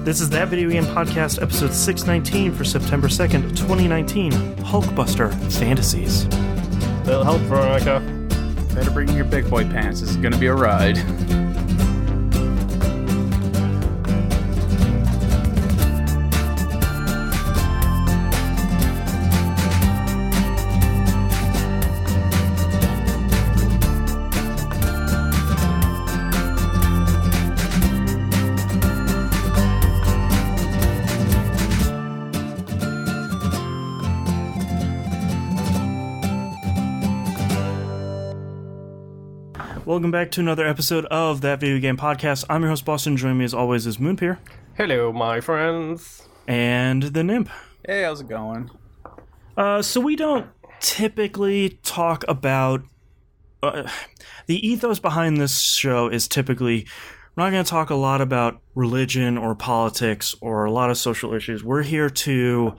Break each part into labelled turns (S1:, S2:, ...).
S1: This is That Video Game Podcast, episode 619 for September 2nd, 2019. Hulkbuster Fantasies.
S2: Little help, Veronica.
S3: Better bring your big boy pants. This is going to be a ride.
S1: Welcome back to another episode of That Video Game Podcast. I'm your host, Boston. Joining me as always is Moonpeer.
S2: Hello, my friends.
S1: And the Nymph.
S3: Hey, how's it going?
S1: So we don't typically talk about... the ethos behind this show is typically... We're not going to talk a lot about religion or politics or a lot of social issues. We're here to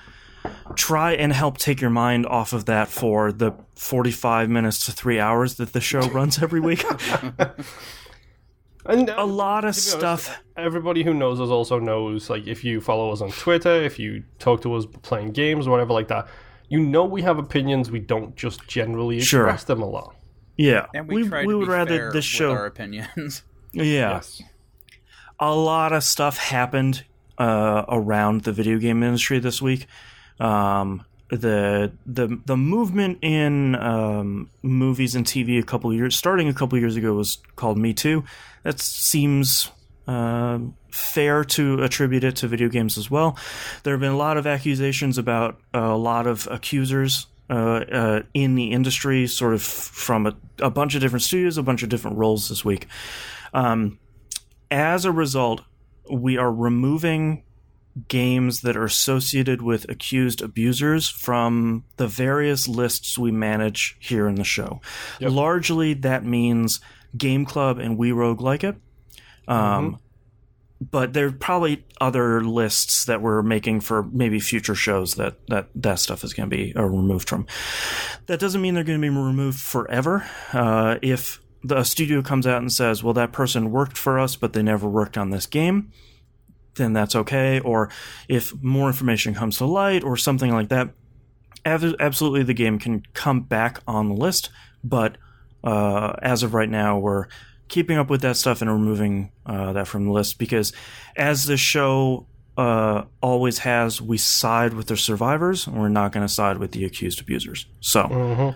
S1: try and help take your mind off of that for the 45 minutes to 3 hours that the show runs every week.
S2: And
S1: a lot of stuff.
S2: Honest, everybody who knows us also knows, like, if you follow us on Twitter, if you talk to us playing games or whatever like that, you know we have opinions. We don't just generally express them a lot.
S1: Yeah.
S3: And we try to
S1: would
S3: be
S1: rather
S3: fair
S1: this show...
S3: with our opinions.
S1: Yeah.
S2: Yes.
S1: A lot of stuff happened around the video game industry this week. The movement in movies and TV starting a couple years ago was called Me Too. That seems fair to attribute it to video games as well. There have been a lot of accusations about a lot of accusers in the industry, sort of from a bunch of different studios, a bunch of different roles this week. As a result, we are removing games that are associated with accused abusers from the various lists we manage here in the show. Yep. Largely, that means Game Club and We Rogue Like It. But there are probably other lists that we're making for maybe future shows that stuff is going to be removed from. That doesn't mean they're going to be removed forever. If the studio comes out and says, well, that person worked for us, but they never worked on this game, then that's okay. Or if more information comes to light or something like that, absolutely the game can come back on the list. But as of right now, we're keeping up with that stuff and removing that from the list because as the show always has, we side with the survivors and we're not going to side with the accused abusers. So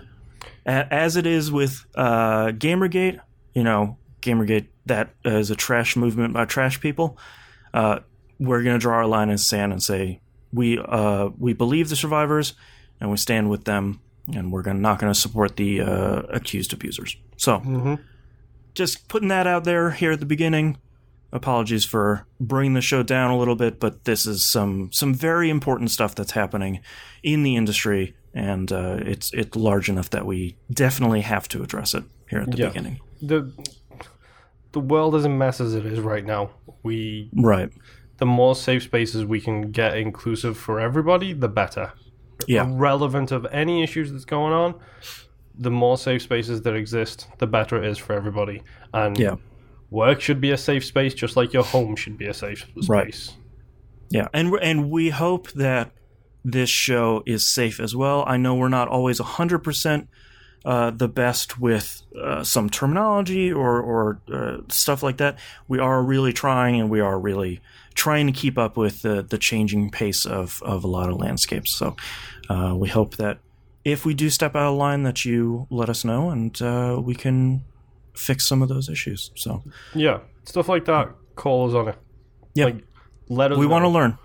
S1: as it is with Gamergate, Gamergate, that is a trash movement by trash people. We're going to draw our line in the sand and say we believe the survivors and we stand with them, and we're not going to support the accused abusers. So, just putting that out there here at the beginning. Apologies for bringing the show down a little bit, but this is some very important stuff that's happening in the industry, and it's large enough that we definitely have to address it here at the beginning.
S2: The world is a mess as it is right now. The more safe spaces we can get inclusive for everybody, the better. Yeah. Relevant of any issues that's going on, the more safe spaces that exist, the better it is for everybody. And work should be a safe space, just like your home should be a safe space.
S1: Right. Yeah, and we hope that this show is safe as well. I know we're not always 100% the best with some terminology or stuff like that. We are really trying, and we are really trying to keep up with the changing pace of a lot of landscapes. So we hope that if we do step out of line, that you let us know, and we can fix some of those issues. So
S2: yeah, stuff like that. Call us on it.
S1: Yeah,
S2: let us.
S1: We want to learn.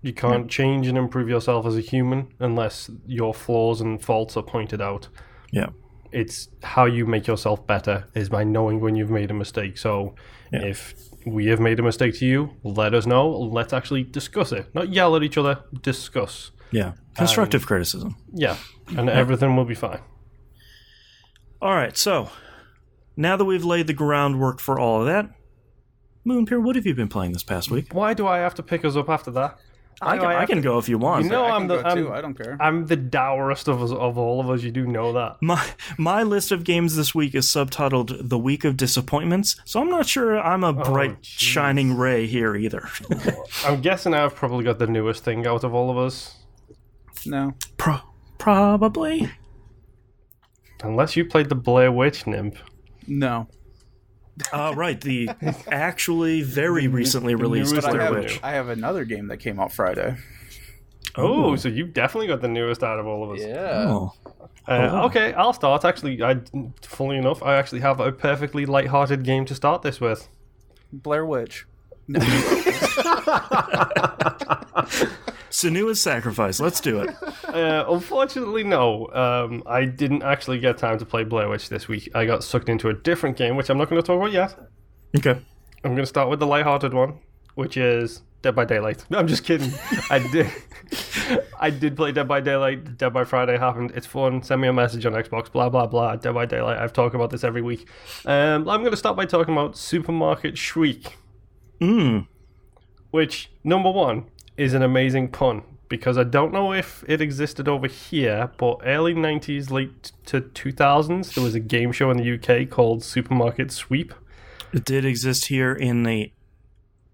S2: You can't change and improve yourself as a human unless your flaws and faults are pointed out. Yeah. It's how you make yourself better is by knowing when you've made a mistake. So if we have made a mistake to you, let us know. Let's actually discuss it. Not yell at each other, discuss.
S1: Yeah. Constructive criticism.
S2: Yeah. And everything will be fine.
S1: All right. So now that we've laid the groundwork for all of that, Moonpeer, what have you been playing this past week?
S2: Why do I have to pick us up after that?
S1: I can go if you want.
S2: You know,
S3: I don't care.
S2: I'm the dourest of all of us. You do know that.
S1: My list of games this week is subtitled "The Week of Disappointments," so I'm not sure I'm a bright shining ray here either.
S2: I'm guessing I've probably got the newest thing out of all of us.
S3: No,
S1: probably. Unless
S2: you played the Blair Witch Nymph.
S3: No.
S1: Right, the actually very recently released Blair Witch.
S3: I have another game that came out Friday.
S2: Oh, so you definitely got the newest out of all of us.
S3: Yeah.
S2: Okay, I'll start. Actually, funnily enough, I actually have a perfectly light-hearted game to start this with.
S3: Blair Witch.
S1: Senua's Sacrifice. Let's do it.
S2: Unfortunately, no. I didn't actually get time to play Blair Witch this week. I got sucked into a different game, which I'm not going to talk about yet.
S1: Okay.
S2: I'm going to start with the lighthearted one, which is Dead by Daylight. No, I'm just kidding. I did play Dead by Daylight. Dead by Friday happened. It's fun. Send me a message on Xbox. Blah, blah, blah. Dead by Daylight. I've talked about this every week. I'm going to start by talking about Supermarket Shriek. Which, number one, is an amazing pun, because I don't know if it existed over here, but early 90s, late to 2000s, there was a game show in the UK called Supermarket Sweep.
S1: It did exist here in the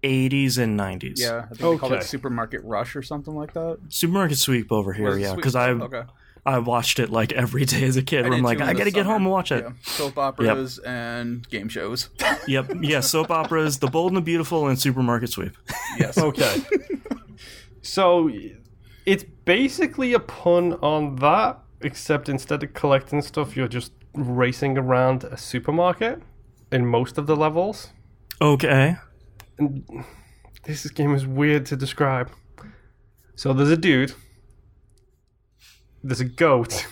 S1: 80s and 90s.
S3: Yeah, I think they called it Supermarket Rush or something like that.
S1: Supermarket Sweep over here, yeah, because I watched it like every day as a kid. Where I'm like, I gotta get home and watch it.
S3: Yeah. Soap operas and game shows.
S1: Yep, yeah, soap operas, The Bold and the Beautiful, and Supermarket Sweep.
S3: Yes.
S2: Okay. So, it's basically a pun on that, except instead of collecting stuff, you're just racing around a supermarket in most of the levels.
S1: Okay.
S2: And this game is weird to describe. So there's a dude, there's a goat,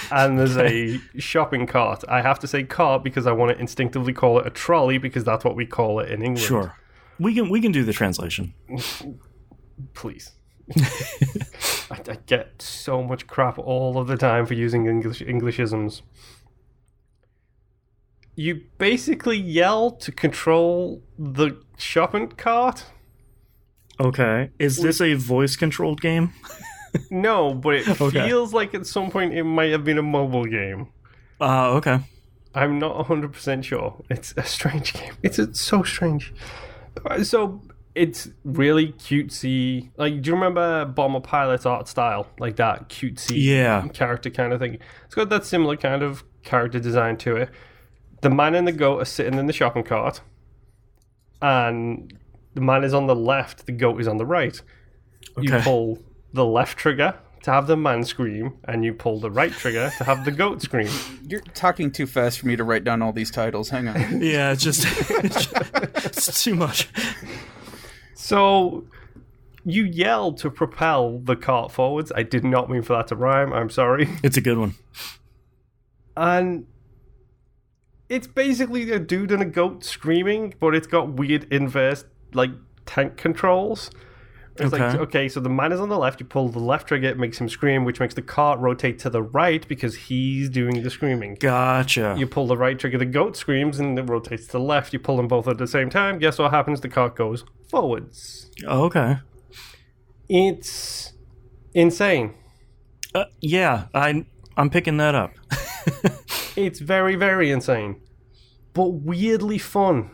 S2: and there's a shopping cart. I have to say cart because I want to instinctively call it a trolley, because that's what we call it in England.
S1: Sure. We can do the translation.
S2: Please. I get so much crap all of the time for using Englishisms. You basically yell to control the shopping cart.
S1: Okay. Is this a voice-controlled game?
S2: No, but it feels like at some point it might have been a mobile game.
S1: Okay.
S2: I'm not 100% sure. It's a strange game. It's so strange. So it's really cutesy. Like, do you remember Bomber Pilot's art style? Like that cutesy character kind of thing. It's got that similar kind of character design to it. The man and the goat are sitting in the shopping cart, and the man is on the left, the goat is on the right. Okay. You pull the left trigger to have the man scream, and you pull the right trigger to have the goat scream.
S3: You're talking too fast for me to write down all these titles. Hang on.
S1: Yeah, it's too much.
S2: So you yell to propel the cart forwards. I did not mean for that to rhyme. I'm sorry.
S1: It's a good one. And
S2: it's basically a dude and a goat screaming, but it's got weird inverse, like, tank controls. It's like, so the man is on the left, you pull the left trigger, it makes him scream, which makes the cart rotate to the right because he's doing the screaming.
S1: Gotcha.
S2: You pull the right trigger, the goat screams, and it rotates to the left. You pull them both at the same time. Guess what happens? The cart goes forwards.
S1: Okay.
S2: It's insane.
S1: Yeah, I'm picking that up.
S2: It's very, very insane. But weirdly fun.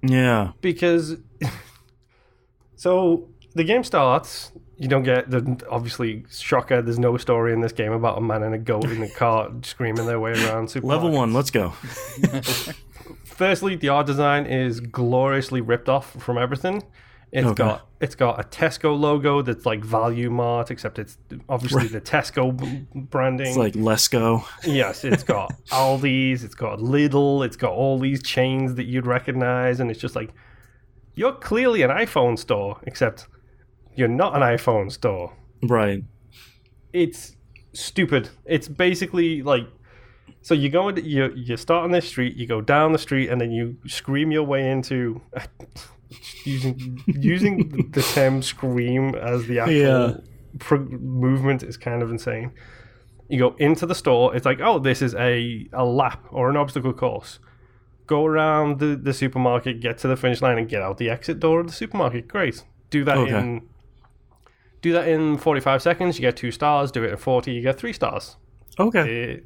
S1: Yeah.
S2: Because... So... The game starts, you don't get, obviously, shocker, there's no story in this game about a man and a goat in a cart screaming their way around.
S1: Level 1, let's go.
S2: Firstly, the art design is gloriously ripped off from everything. It's got a Tesco logo that's like Value Mart, except it's obviously the Tesco branding.
S1: It's like Lesco.
S2: Yes, it's got Aldi's, it's got Lidl, it's got all these chains that you'd recognize, and it's just like, you're clearly an iPhone store, except... You're not an iPhone store.
S1: Right.
S2: It's stupid. It's basically like... So you go into... You start on this street, you go down the street, and then you scream your way into... using the term scream as the actual movement is kind of insane. You go into the store, it's like, oh, this is a lap or an obstacle course. Go around the supermarket, get to the finish line, and get out the exit door of the supermarket. Great. Do that in 45 seconds, you get 2 stars. Do it in 40, you get 3 stars.
S1: Okay.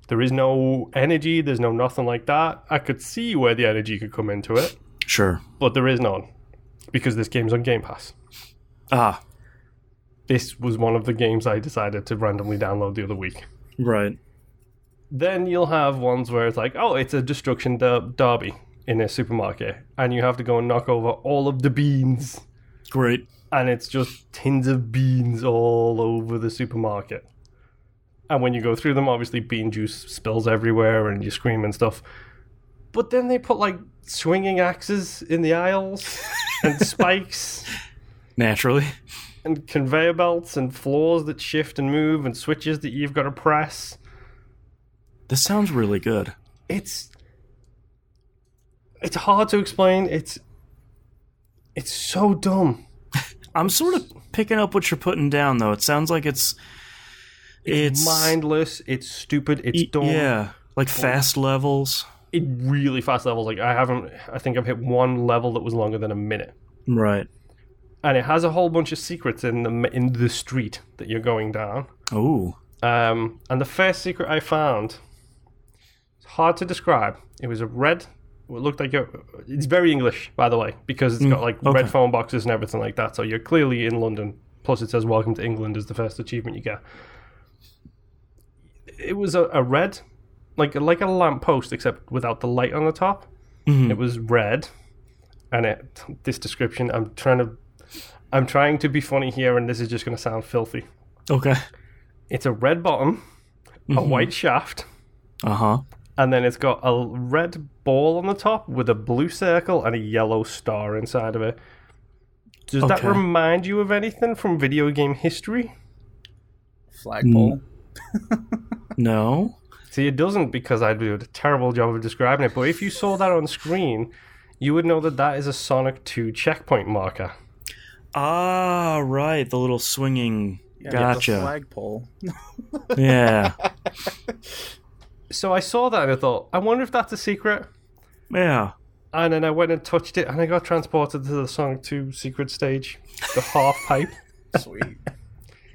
S2: There is no energy, there's no nothing like that. I could see where the energy could come into it.
S1: Sure.
S2: But there is none. Because this game's on Game Pass.
S1: Ah.
S2: This was one of the games I decided to randomly download the other week.
S1: Right.
S2: Then you'll have ones where it's like, oh, it's a destruction derby in a supermarket. And you have to go and knock over all of the beans.
S1: Great.
S2: And it's just tins of beans all over the supermarket. And when you go through them, obviously bean juice spills everywhere and you scream and stuff. But then they put like swinging axes in the aisles and spikes.
S1: Naturally.
S2: And conveyor belts and floors that shift and move and switches that you've got to press.
S1: This sounds really good.
S2: It's hard to explain. It's so dumb.
S1: I'm sort of picking up what you're putting down, though. It sounds like it's
S2: mindless, it's stupid, it's dumb.
S1: Yeah, like fast levels.
S2: Really fast levels. Like I think I've hit one level that was longer than a minute.
S1: Right.
S2: And it has a whole bunch of secrets in the street that you're going down.
S1: Ooh.
S2: And the first secret I found, it's hard to describe. It was a red. It looked like it's very English, by the way, because it's got like red phone boxes and everything like that. So you're clearly in London. Plus, it says "Welcome to England" is the first achievement you get. It was a red, like a lamppost, except without the light on the top. Mm-hmm. It was red, and this description. I'm trying to be funny here, and this is just going to sound filthy.
S1: Okay.
S2: It's a red bottom, a white shaft.
S1: Uh-huh.
S2: And then it's got a red ball on the top with a blue circle and a yellow star inside of it. Does that remind you of anything from video game history?
S3: Flagpole.
S1: No.
S2: See, it doesn't, because I do a terrible job of describing it. But if you saw that on screen, you would know that is a Sonic 2 checkpoint marker.
S1: Ah, right. The little swinging...
S3: Yeah,
S1: gotcha.
S3: The flagpole.
S1: Yeah.
S2: So I saw that and I thought, I wonder if that's a secret.
S1: Yeah.
S2: And then I went and touched it and I got transported to the Sonic 2 secret stage. The half pipe.
S3: Sweet.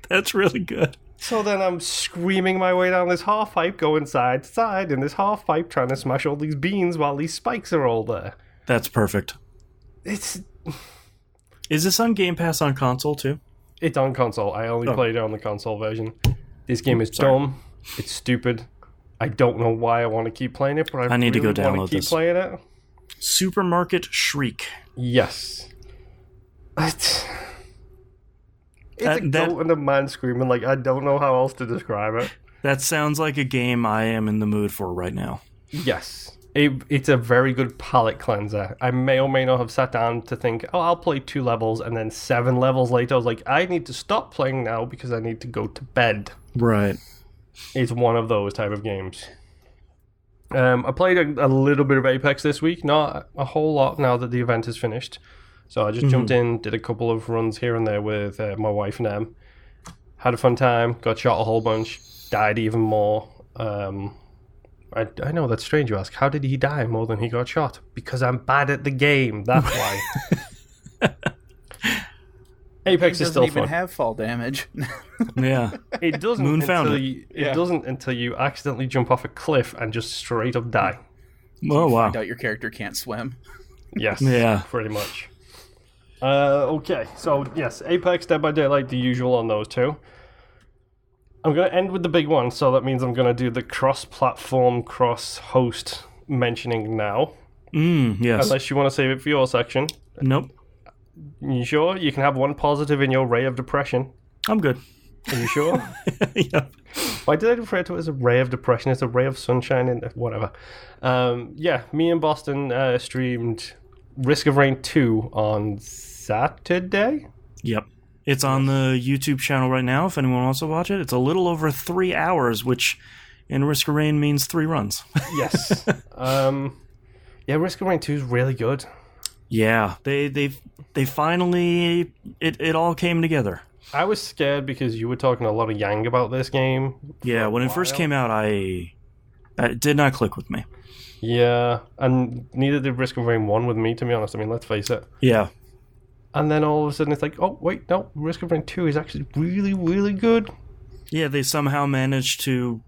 S1: That's really good.
S2: So then I'm screaming my way down this half pipe, going side to side in this half pipe, trying to smash all these beans while these spikes are all there.
S1: That's perfect.
S2: Is
S1: this on Game Pass on console too?
S2: It's on console. I only played it on the console version. This game is dumb. It's stupid. I don't know why I want to keep playing it, but I
S1: need
S2: really
S1: to go download
S2: want to keep
S1: this.
S2: Playing it.
S1: Supermarket Shriek.
S2: Yes. It's a goat and a man screaming. Like, I don't know how else to describe it.
S1: That sounds like a game I am in the mood for right now.
S2: Yes. It's a very good palate cleanser. I may or may not have sat down to think, I'll play 2 levels, and then 7 levels later I was like, I need to stop playing now because I need to go to bed.
S1: Right.
S2: It's one of those type of games. I played a little bit of Apex this week, not a whole lot now that the event is finished. So I just jumped in, did a couple of runs here and there with my wife and Em. Had a fun time, got shot a whole bunch, died even more. I know, that's strange you ask. How did he die more than he got shot? Because I'm bad at the game, that's why. Apex is still fun.
S3: It doesn't even have fall damage.
S1: Yeah.
S2: It doesn't doesn't until you accidentally jump off a cliff and just straight up die.
S1: Oh, wow.
S3: Find out your character can't swim.
S2: Yes.
S1: Yeah.
S2: Pretty much. Okay, so yes, Apex, Dead by Daylight, the usual on those two. I'm going to end with the big one, so that means I'm going to do the cross-platform, cross-host mentioning now.
S1: Yes.
S2: Unless you want to save it for your section.
S1: Nope.
S2: You sure? You can have one positive in your ray of depression.
S1: I'm good.
S2: Are you sure?
S1: Yeah.
S2: Why did I refer to it as a ray of depression? It's a ray of sunshine and whatever. Yeah, me and Boston streamed Risk of Rain 2 on Saturday?
S1: Yep. It's on the YouTube channel right now if anyone wants to watch it. It's a little over 3 hours, which in Risk of Rain means 3 runs.
S2: Yes. Yeah, Risk of Rain 2 is really good.
S1: Yeah, they finally it all came together.
S2: I was scared because you were talking a lot of yang about this game.
S1: Yeah, when it first came out, it did not click with me.
S2: Yeah, and neither did Risk of Rain 1 with me, to be honest. I mean, let's face it.
S1: Yeah.
S2: And then all of a sudden it's like, oh, wait, no, Risk of Rain 2 is actually really, really good.
S1: Yeah, they somehow managed to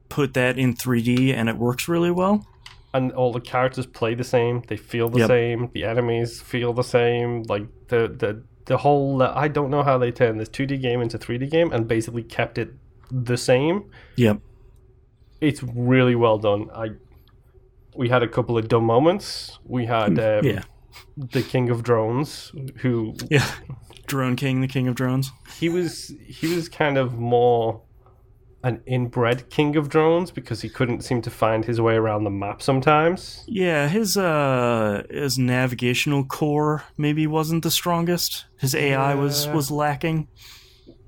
S1: put that in 3D and it works really well.
S2: And all the characters play the same. They feel the same. The enemies feel the same. Like, the whole... I don't know how they turned this 2D game into 3D game and basically kept it the same.
S1: Yep.
S2: It's really well done. We had a couple of dumb moments. We had the King of Drones, who...
S1: Yeah, Drone King, the King of Drones.
S2: He was kind of more an inbred King of Drones because he couldn't seem to find his way around the map sometimes.
S1: Yeah, his navigational core maybe wasn't the strongest. His AI was lacking.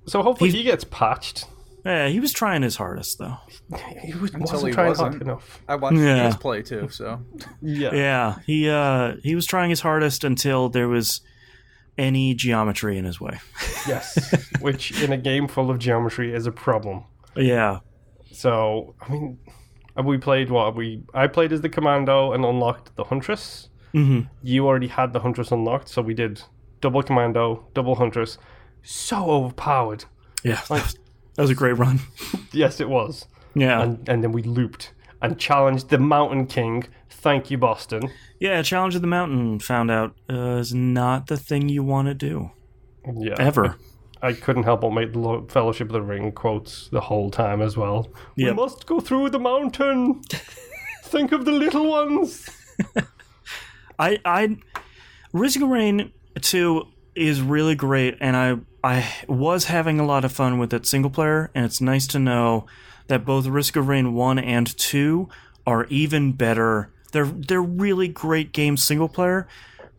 S2: So hopefully he gets patched.
S1: Yeah, he was trying his hardest, though.
S2: He wasn't trying hard enough.
S3: I watched his play, too, so...
S1: Yeah, he was trying his hardest until there was any geometry in his way.
S2: Yes, which in a game full of geometry is a problem.
S1: Yeah.
S2: So, I mean, we played what? I played as the Commando and unlocked the Huntress.
S1: Mm-hmm.
S2: You already had the Huntress unlocked, so we did double Commando, double Huntress. So overpowered.
S1: Yeah, that was a great run.
S2: Yes, it was.
S1: Yeah.
S2: And then we looped and challenged the Mountain King. Thank you, Boston.
S1: Yeah, Challenge of the Mountain, found out, is not the thing you want to do.
S2: Yeah.
S1: Ever.
S2: I couldn't help but make the Fellowship of the Ring quotes the whole time as well. Yep. We must go through the mountain. Think of the little ones.
S1: Risk of Rain 2 is really great, and I was having a lot of fun with it single player, and it's nice to know that both Risk of Rain 1 and 2 are even better. They're really great games single player,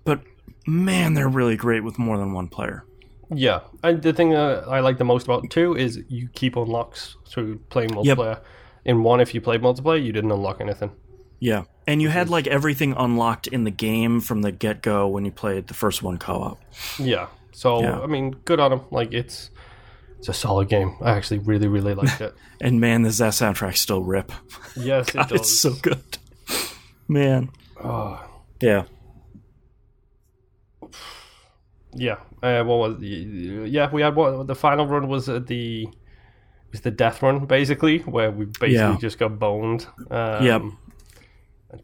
S1: but man, they're really great with more than one player. Yeah,
S2: and the thing that I like the most about 2 is you keep unlocks through playing multiplayer. Yep. In 1, if you played multiplayer, you didn't unlock anything.
S1: Yeah, and you had like everything unlocked in the game from the get-go when you played the first one co-op.
S2: Yeah, so, yeah. I mean, good on them. Like, it's a solid game. I actually really, really liked it.
S1: And man, does that soundtrack still rip.
S2: Yes,
S1: God,
S2: it does.
S1: It's so good. Man.
S2: Oh.
S1: Yeah.
S2: Yeah. What was yeah, we had the final run was the death run, basically, where we basically just got boned.
S1: Yep.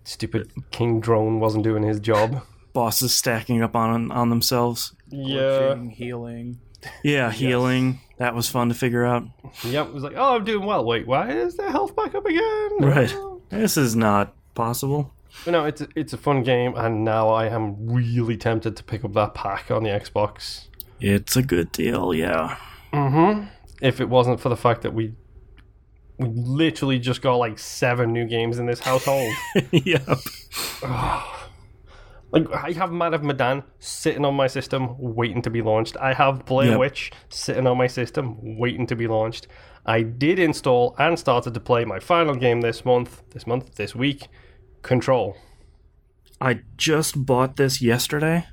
S2: Stupid King Drone wasn't doing his job.
S1: Bosses stacking up on themselves.
S2: Yeah.
S3: Healing.
S1: Yeah, healing. That was fun to figure out.
S2: Yep, it was like, oh, I'm doing well. Wait, why is their health back up again?
S1: Right. This is not possible.
S2: But no, it's a fun game, and now I am really tempted to pick up that pack on the Xbox.
S1: It's a good deal, yeah.
S2: Mm-hmm. If it wasn't for the fact that we literally just got like 7 new games in this household.
S1: Yep.
S2: Like, I have Man of Medan sitting on my system waiting to be launched. I have Blair Witch sitting on my system waiting to be launched. I did install and started to play my final game this week, Control.
S1: I just bought this yesterday.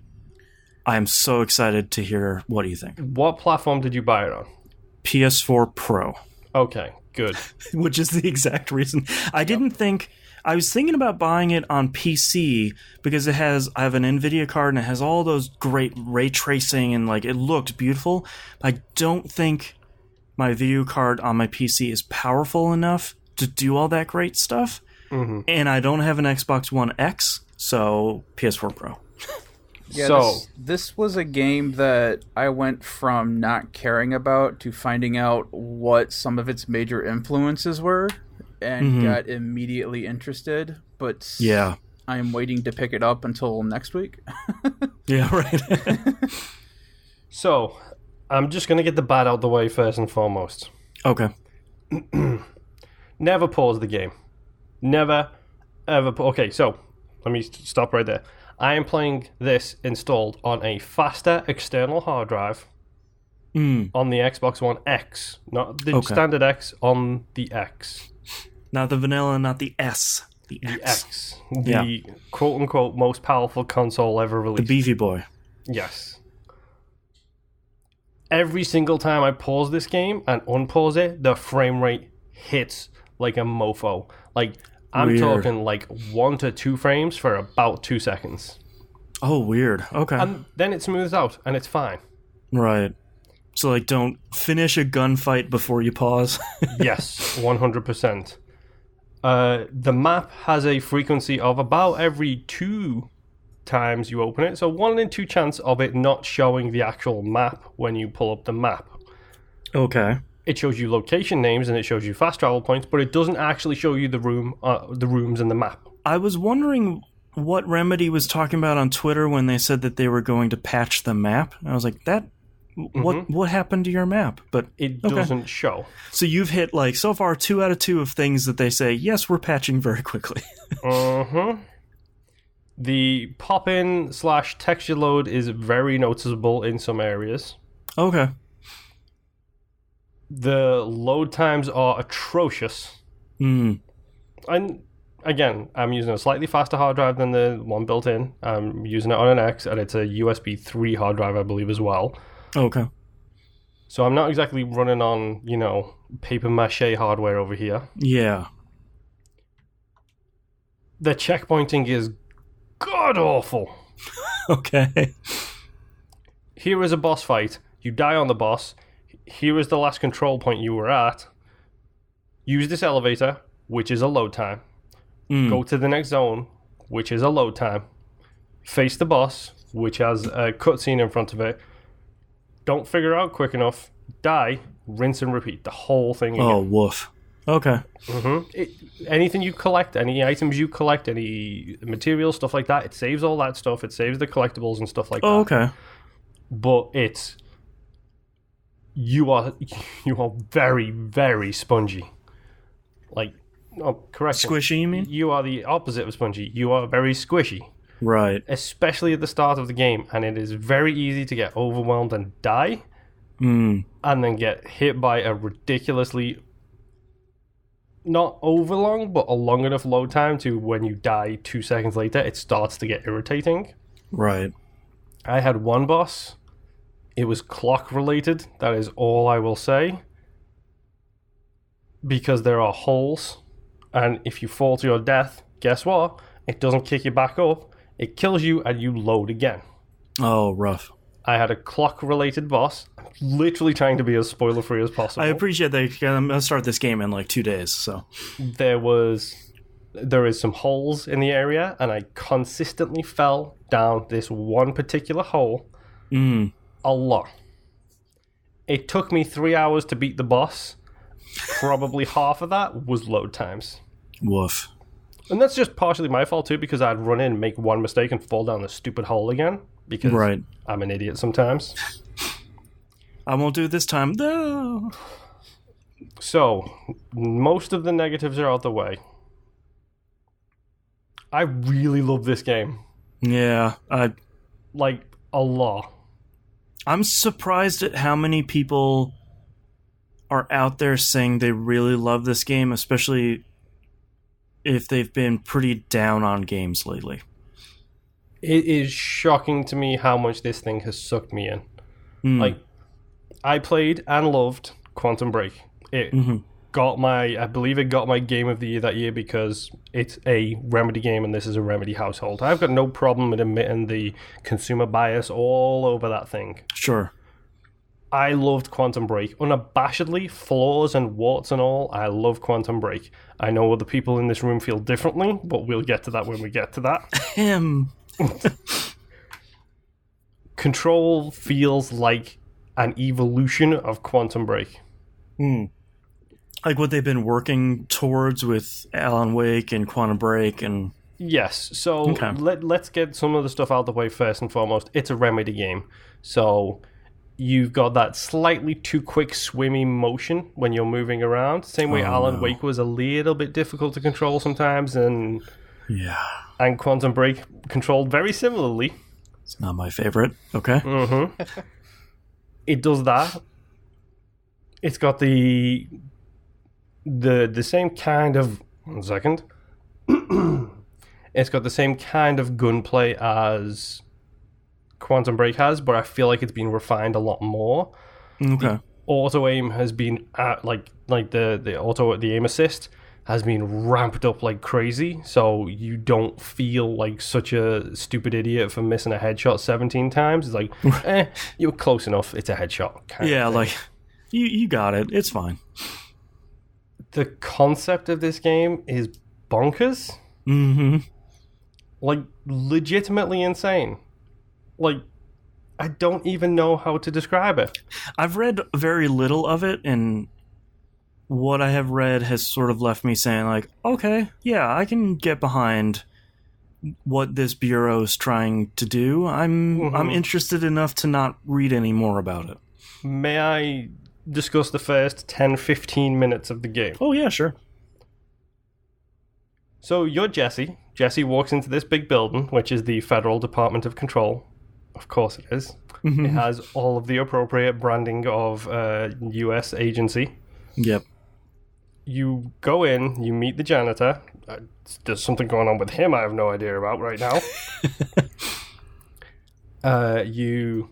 S1: I am so excited to hear what do you think.
S2: What platform did you buy it on?
S1: PS4 Pro.
S2: Okay, good.
S1: Which is the exact reason. I was thinking about buying it on PC because I have an NVIDIA card and it has all those great ray tracing and like it looked beautiful. I don't think my video card on my PC is powerful enough to do all that great stuff.
S2: Mm-hmm.
S1: And I don't have an Xbox One X, so PS4 Pro.
S3: Yeah,
S2: so
S3: this was a game that I went from not caring about to finding out what some of its major influences were. And got immediately interested, but
S1: yeah,
S3: I'm waiting to pick it up until next week.
S1: Yeah, right.
S2: So, I'm just going to get the bad out the way first and foremost.
S1: Okay.
S2: Never pause the game. Never, ever. Okay, so, let me stop right there. I am playing this installed on a faster external hard drive on the Xbox One X. Not the standard X, on the X.
S1: Not the vanilla, not the S. The
S2: X. The quote-unquote most powerful console ever released.
S1: The beefy boy.
S2: Yes. Every single time I pause this game and unpause it, the frame rate hits like a mofo. Like, I'm talking like 1 to 2 frames for about 2 seconds.
S1: Oh, weird. Okay.
S2: And then it smooths out, and it's fine.
S1: Right. So, like, don't finish a gunfight before you pause?
S2: Yes, 100%. The map has a frequency of about every 2 times you open it. So 1 in 2 chance of it not showing the actual map when you pull up the map.
S1: Okay.
S2: It shows you location names and it shows you fast travel points, but it doesn't actually show you the rooms in the map.
S1: I was wondering what Remedy was talking about on Twitter when they said that they were going to patch the map. I was like, what happened to your map? But
S2: it doesn't show.
S1: So you've hit, like, so far 2 out of 2 of things that they say, yes, we're patching very quickly.
S2: The pop-in / texture load is very noticeable in some areas.
S1: Okay.
S2: The load times are atrocious. And again, I'm using a slightly faster hard drive than the one built in. I'm using it on an X, and it's a USB 3 hard drive, I believe, as well.
S1: Okay.
S2: So I'm not exactly running on, paper mache hardware over here.
S1: Yeah.
S2: The checkpointing is god-awful.
S1: Okay.
S2: Here is a boss fight. You die on the boss. Here is the last control point you were at. Use this elevator, which is a load time. Go to the next zone, which is a load time. Face the boss, which has a cutscene in front of it. Don't figure it out quick enough. Die, rinse and repeat. The whole thing again.
S1: Oh, woof. Okay.
S2: Anything you collect, any items you collect, any materials, stuff like that, it saves all that stuff. It saves the collectibles and stuff like that.
S1: Okay.
S2: But you are very, very spongy. Like, correct.
S1: Squishy, you mean?
S2: You are the opposite of spongy. You are very squishy.
S1: Right.
S2: Especially at the start of the game, and it is very easy to get overwhelmed and die, and then get hit by a ridiculously, not overlong, but a long enough load time to when you die 2 seconds later, it starts to get irritating.
S1: Right.
S2: I had one boss. It was clock related. That is all I will say. Because there are holes, and if you fall to your death, guess what? It doesn't kick you back up. It kills you, and you load again.
S1: Oh, rough.
S2: I had a clock-related boss. I'm literally trying to be as spoiler-free as possible.
S1: I appreciate that. I'm going to start this game in like 2 days, so.
S2: There is some holes in the area, and I consistently fell down this one particular hole a lot. It took me 3 hours to beat the boss. Probably half of that was load times.
S1: Woof.
S2: And that's just partially my fault too, because I'd run in, make one mistake, and fall down the stupid hole again. Because I'm an idiot sometimes.
S1: I won't do it this time. No.
S2: So, most of the negatives are out the way. I really love this game.
S1: Yeah.
S2: Like, a lot.
S1: I'm surprised at how many people are out there saying they really love this game, especially if they've been pretty down on games lately.
S2: It is shocking to me how much this thing has sucked me in. Like, I played and loved Quantum Break. It I believe it got my Game of the Year that year because it's a Remedy game and this is a Remedy household. I've got no problem with admitting the consumer bias all over that thing.
S1: Sure.
S2: I loved Quantum Break. Unabashedly, flaws and warts and all, I love Quantum Break. I know other people in this room feel differently, but we'll get to that when we get to that. Control feels like an evolution of Quantum Break.
S1: Like what they've been working towards with Alan Wake and Quantum Break and...
S2: Yes, so let's get some of the stuff out of the way first and foremost. It's a Remedy game, so... You've got that slightly too quick swimmy motion when you're moving around. Same way Alan Wake was a little bit difficult to control sometimes, and Quantum Break controlled very similarly.
S1: It's not my favorite. Okay.
S2: It does that. It's got the same kind of... 1 second. It's got the same kind of gunplay as Quantum Break has, but I feel like it's been refined a lot more.
S1: Okay.
S2: Auto aim has been the aim assist has been ramped up like crazy, so you don't feel like such a stupid idiot for missing a headshot 17 times. It's like, you're close enough, it's a headshot.
S1: Yeah, like, you got it. It's fine.
S2: The concept of this game is bonkers.
S1: Mm-hmm.
S2: Like, legitimately insane. Like, I don't even know how to describe it.
S1: I've read very little of it, and what I have read has sort of left me saying, like, okay, yeah, I can get behind what this bureau's trying to do. I'm interested enough to not read any more about it.
S2: May I discuss the first 10-15 minutes of the game?
S1: Oh, yeah, sure.
S2: So you're Jesse. Jesse walks into this big building, which is the Federal Department of Control. Of course it is. It has all of the appropriate branding of U.S. agency.
S1: Yep.
S2: You go in, you meet the janitor. There's something going on with him I have no idea about right now. You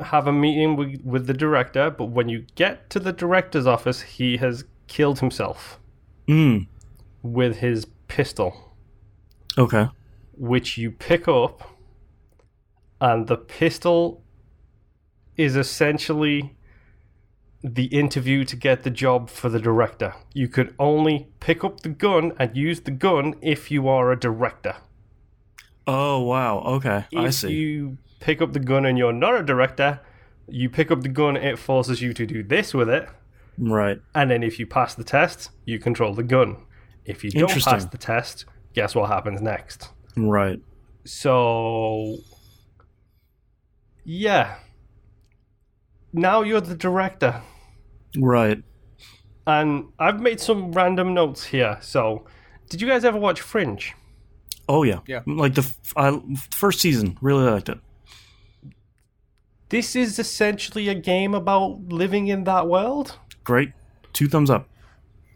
S2: have a meeting with the director, but when you get to the director's office, he has killed himself with his pistol.
S1: Okay.
S2: Which you pick up, and the pistol is essentially the interview to get the job for the director. You could only pick up the gun and use the gun if you are a director.
S1: Oh, wow. Okay, I see.
S2: If you pick up the gun and you're not a director, you pick up the gun, it forces you to do this with it.
S1: Right.
S2: And then if you pass the test, you control the gun. If you don't pass the test, guess what happens next?
S1: Right.
S2: So, yeah. Now you're the director.
S1: Right.
S2: And I've made some random notes here. So, did you guys ever watch Fringe?
S1: Oh, yeah.
S3: Yeah.
S1: Like the first season. Really liked it.
S2: This is essentially a game about living in that world.
S1: Great. 2 thumbs up.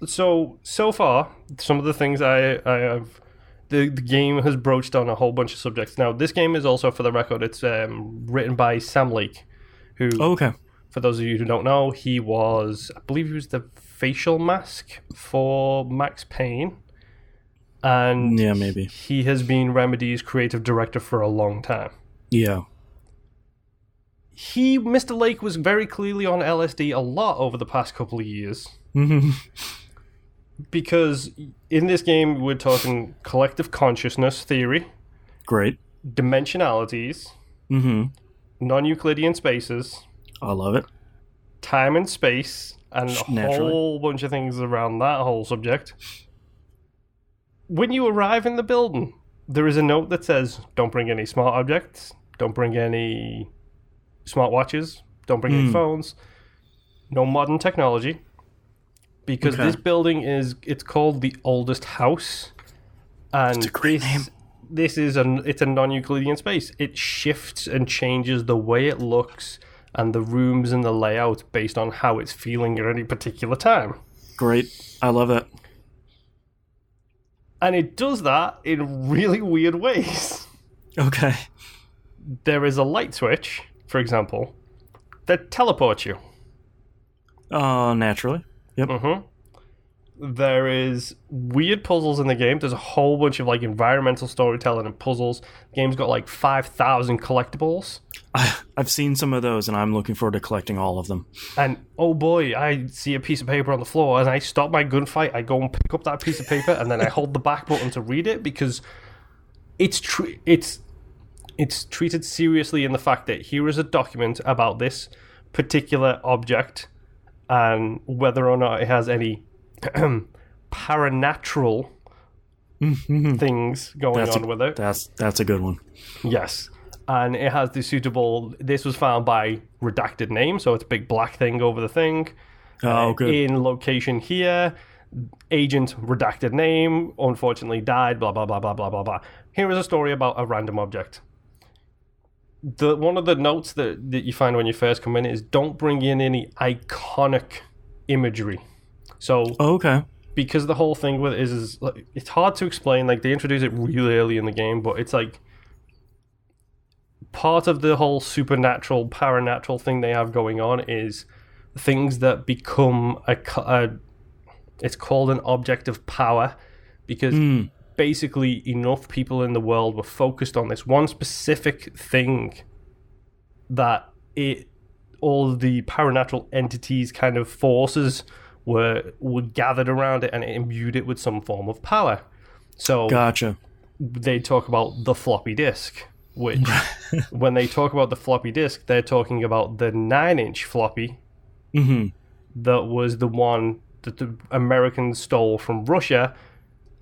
S2: So far, some of the things I have... The game has broached on a whole bunch of subjects. Now, this game is also, for the record, it's written by Sam Lake, who...
S1: Oh, okay.
S2: For those of you who don't know, I believe he was the facial mask for Max Payne. And
S1: yeah, maybe.
S2: He has been Remedy's creative director for a long time.
S1: Yeah.
S2: Mr. Lake was very clearly on LSD a lot over the past couple of years. Because in this game, we're talking collective consciousness theory.
S1: Great.
S2: Dimensionalities. Non-Euclidean spaces.
S1: I love it.
S2: Time and space, and a whole bunch of things around that whole subject. When you arrive in the building, there is a note that says, don't bring any smart objects, don't bring any smartwatches, don't bring any phones, no modern technology, because this building it's called the oldest house, and
S1: it's a great name.
S2: This is it's a non-Euclidean space. It shifts and changes the way it looks and the rooms and the layout based on how it's feeling at any particular time.
S1: Great. I love it.
S2: And it does that in really weird ways.
S1: Okay.
S2: There is a light switch, for example, that teleports you.
S1: Naturally. Yep.
S2: There is weird puzzles in the game. There's a whole bunch of like environmental storytelling and puzzles. The game's got like 5,000 collectibles.
S1: I've seen some of those, and I'm looking forward to collecting all of them.
S2: And oh boy, I see a piece of paper on the floor, and I stop my gunfight. I go and pick up that piece of paper, and then I hold the back button to read it, because it's treated seriously in the fact that here is a document about this particular object and whether or not it has any paranatural things going on with it.
S1: That's a good one.
S2: Yes. And it has the suitable... This was found by redacted name, so it's a big black thing over the thing.
S1: Oh, good.
S2: In location here, agent redacted name, unfortunately died, blah, blah, blah, blah, blah, blah, blah. Here is a story about a random object. One of the notes that you find when you first come in is don't bring in any iconic imagery. So,
S1: okay.
S2: Because the whole thing with it is like, it's hard to explain. Like, they introduce it really early in the game, but it's like part of the whole supernatural, paranatural thing they have going on is things that become It's called an object of power because basically enough people in the world were focused on this one specific thing that all of the paranatural entities kind of forces were gathered around it, and it imbued it with some form of power. So
S1: gotcha.
S2: They talk about the floppy disk, which when they talk about the floppy disk, they're talking about the 9-inch floppy that was the one that the Americans stole from Russia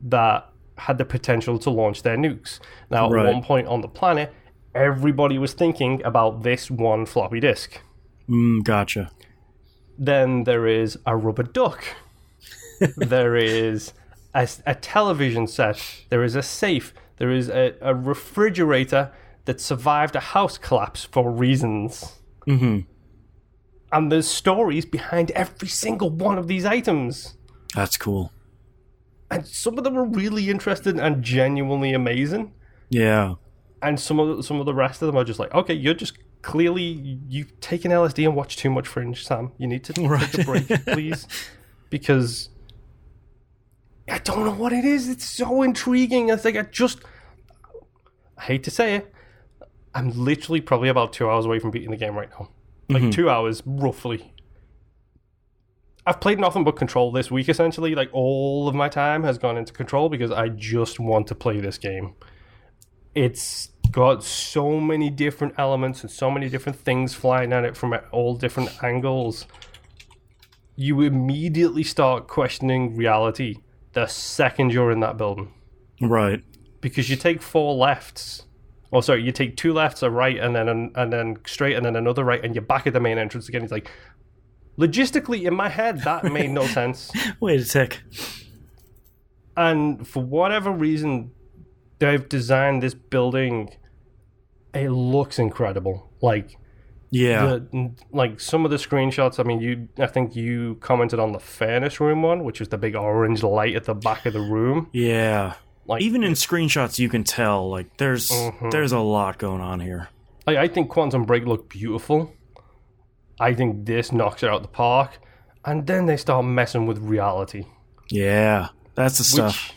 S2: that had the potential to launch their nukes. Now, at one point on the planet, everybody was thinking about this one floppy disk.
S1: Gotcha.
S2: Then there is a rubber duck. There is a television set. There is a safe. There is a refrigerator that survived a house collapse for reasons. And there's stories behind every single one of these items.
S1: That's cool.
S2: And some of them are really interesting and genuinely amazing.
S1: Yeah.
S2: And some of the rest of them are just like, okay, you're just clearly, you've taken LSD and watched too much Fringe, Sam. You need to take a break, please. Because I don't know what it is. It's so intriguing. It's like I hate to say it, I'm literally probably about 2 hours away from beating the game right now. Like 2 hours, roughly. I've played nothing but Control this week, essentially. Like, all of my time has gone into Control because I just want to play this game. It's got so many different elements and so many different things flying at it from all different angles. You immediately start questioning reality the second you're in that building.
S1: Right.
S2: Because you take 4 lefts. Oh, sorry, you take 2 lefts, a right, and then straight, and then another right, and you're back at the main entrance again. It's like, logistically, in my head, that made no sense.
S1: Wait a sec.
S2: And for whatever reason, they've designed this building. It looks incredible. Like,
S1: yeah,
S2: like some of the screenshots. I mean, I think you commented on the furnace room one, which is the big orange light at the back of the room.
S1: Yeah. Like, even in screenshots, you can tell, like, there's a lot going on here.
S2: I think Quantum Break looked beautiful. I think this knocks it out the park. And then they start messing with reality.
S1: Yeah, that's the stuff.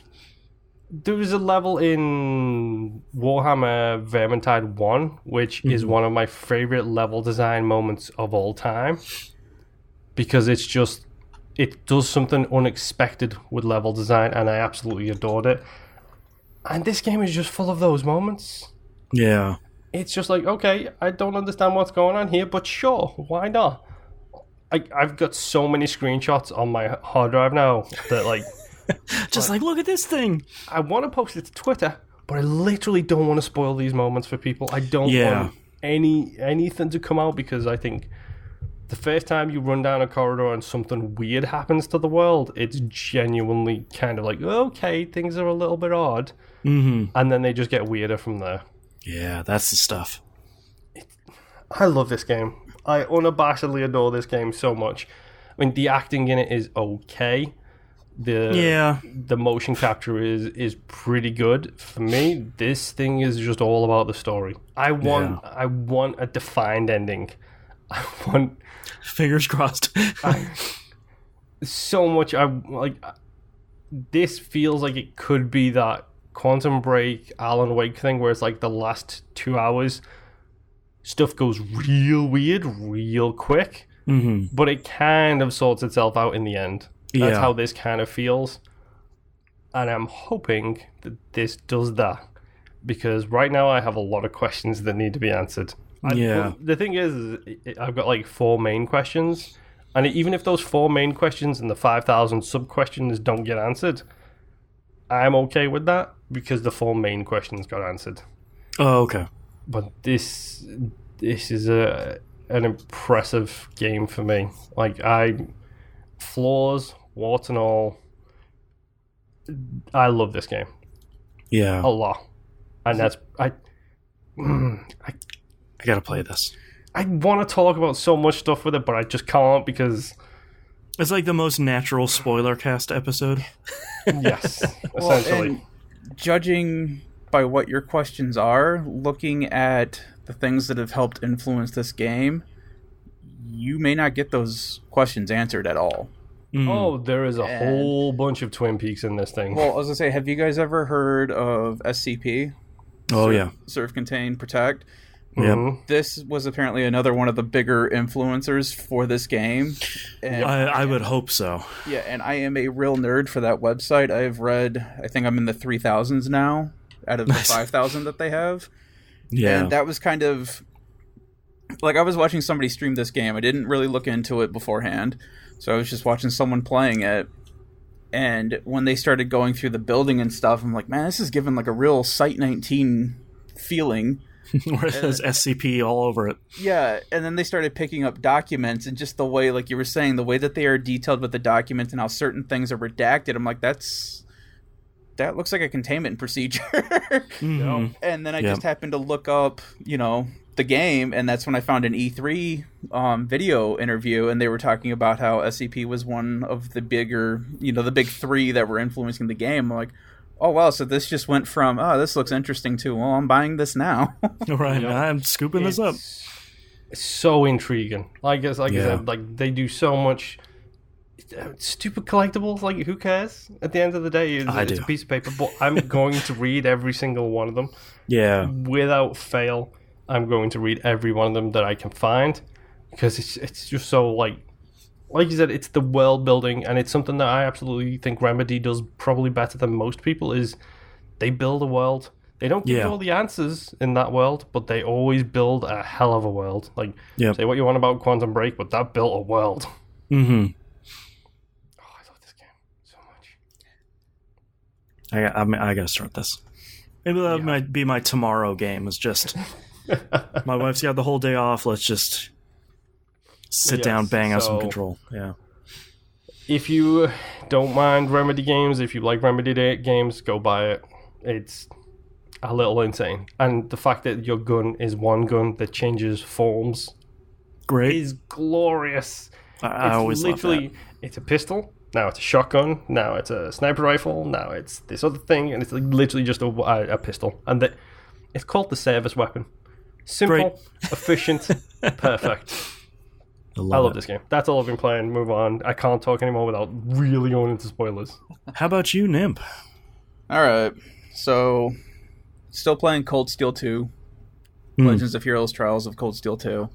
S2: There was a level in Warhammer Vermintide 1, which is one of my favorite level design moments of all time. Because it does something unexpected with level design, and I absolutely adored it. And this game is just full of those moments.
S1: Yeah.
S2: It's just like, okay, I don't understand what's going on here, but sure, why not? I've got so many screenshots on my hard drive now that, like...
S1: just like, look at this thing!
S2: I want to post it to Twitter, but I literally don't want to spoil these moments for people. I don't want anything to come out, because I think the first time you run down a corridor and something weird happens to the world, it's genuinely kind of like, okay, things are a little bit odd. And then they just get weirder from there.
S1: Yeah, that's the stuff.
S2: I love this game. I unabashedly adore this game so much. I mean, the acting in it is okay. The motion capture is pretty good. For me, this thing is just all about the story. I want a defined ending. I want...
S1: Fingers crossed.
S2: So much. This feels like it could be that Quantum Break, Alan Wake thing, where it's like the last 2 hours, stuff goes real weird, real quick, but it kind of sorts itself out in the end. That's how this kind of feels. And I'm hoping that this does that, because right now I have a lot of questions that need to be answered. The thing is I've got like 4 main questions, and even if those 4 main questions and the 5,000 sub-questions don't get answered, I'm okay with that, because the 4 main questions got answered.
S1: Oh, okay.
S2: But this is an impressive game for me. Like, flaws, warts and all, I love this game.
S1: Yeah.
S2: A lot. And that's... I
S1: gotta play this.
S2: I want to talk about so much stuff with it, but I just can't, because...
S1: It's like the most natural spoiler cast episode.
S2: Yes, essentially.
S3: And judging by what your questions are, looking at the things that have helped influence this game, you may not get those questions answered at all.
S2: Oh, there is a whole bunch of Twin Peaks in this thing.
S3: Well, I was going to say, have you guys ever heard of SCP? Serve, Contain, Protect.
S1: Yeah.
S3: This was apparently another one of the bigger influencers for this game. And
S1: I would hope so.
S3: Yeah, and I am a real nerd for that website. I've read, I think I'm in the 3,000s now, out of the 5,000 that they have.
S1: Yeah.
S3: And that was kind of... Like, I was watching somebody stream this game. I didn't really look into it beforehand. So I was just watching someone playing it. And when they started going through the building and stuff, I'm like, man, this is giving like a real Site 19 feeling.
S1: Where it says SCP all over it.
S3: Yeah, and then they started picking up documents, and just the way, like you were saying, the way that they are detailed with the documents and how certain things are redacted, I'm like, that looks like a containment procedure.
S1: Mm-hmm.
S3: And then I just happened to look up, the game, and that's when I found an E3 video interview, and they were talking about how SCP was one of the bigger, the big three that were influencing the game. I'm like, oh, wow, so this just went from, this looks interesting too. Well, I'm buying this now.
S1: Right, I'm scooping this up.
S2: It's so intriguing. Like I said, like they do so much stupid collectibles. Like, who cares? At the end of the day, it's a piece of paper. But I'm going to read every single one of them.
S1: Yeah.
S2: Without fail, I'm going to read every one of them that I can find. Because it's just so, like you said, it's the world building, and it's something that I absolutely think Remedy does probably better than most people. Is they build a world. They don't give you all the answers in that world, but they always build a hell of a world. Like, say what you want about Quantum Break, but that built a world.
S1: Mm-hmm.
S2: Oh, I love this game so much.
S1: I gotta start this. Maybe that might be my tomorrow game. Is just my wife's got the whole day off. Let's just sit down, bang out some Control. Yeah.
S2: If you don't mind Remedy games, if you like Remedy games, go buy it. It's a little insane. And the fact that your gun is one gun that changes forms is glorious.
S1: I always love that.
S2: It's a pistol, now it's a shotgun, now it's a sniper rifle, now it's this other thing, and it's like literally just a pistol. And it's called the service weapon. Simple, efficient, perfect. I love this game. That's all I've been playing. Move on. I can't talk anymore without really going into spoilers.
S1: How about you, Nimp?
S3: Alright, so still playing Cold Steel 2. Legends of Heroes Trials of Cold Steel 2.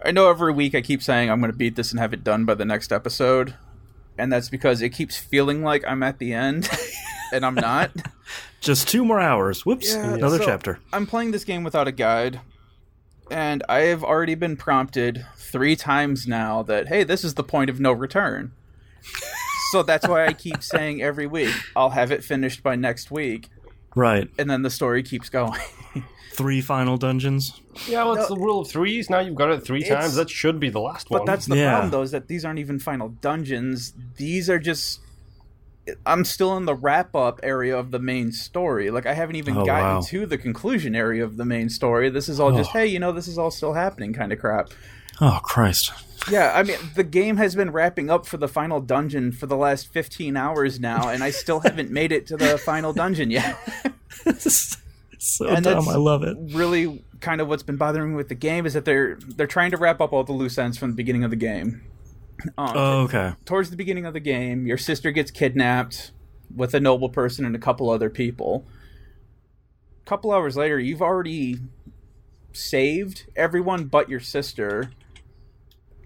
S3: I know every week I keep saying I'm going to beat this and have it done by the next episode, and that's because it keeps feeling like I'm at the end, and I'm not.
S1: Just 2 more hours. Whoops, another chapter.
S3: I'm playing this game without a guide, and I have already been prompted 3 times now that, hey, this is the point of no return. So that's why I keep saying every week, I'll have it finished by next week.
S1: Right.
S3: And then the story keeps going.
S1: 3 final dungeons?
S2: Yeah, well, it's the rule of threes. Now you've got it 3 times. That should be the last one.
S3: But that's the problem, though, is that these aren't even final dungeons. These are just... I'm still in the wrap-up area of the main story. Like, I haven't even gotten to the conclusion area of the main story. This is all just, hey, this is all still happening kind of crap.
S1: Oh, Christ.
S3: Yeah, I mean, the game has been wrapping up for the final dungeon for the last 15 hours now, and I still haven't made it to the final dungeon yet.
S1: It's so dumb. I love it.
S3: Really, kind of what's been bothering me with the game is that they're trying to wrap up all the loose ends from the beginning of the game.
S1: Okay.
S3: Towards the beginning of the game, your sister gets kidnapped with a noble person and a couple other people. A couple hours later, you've already saved everyone but your sister.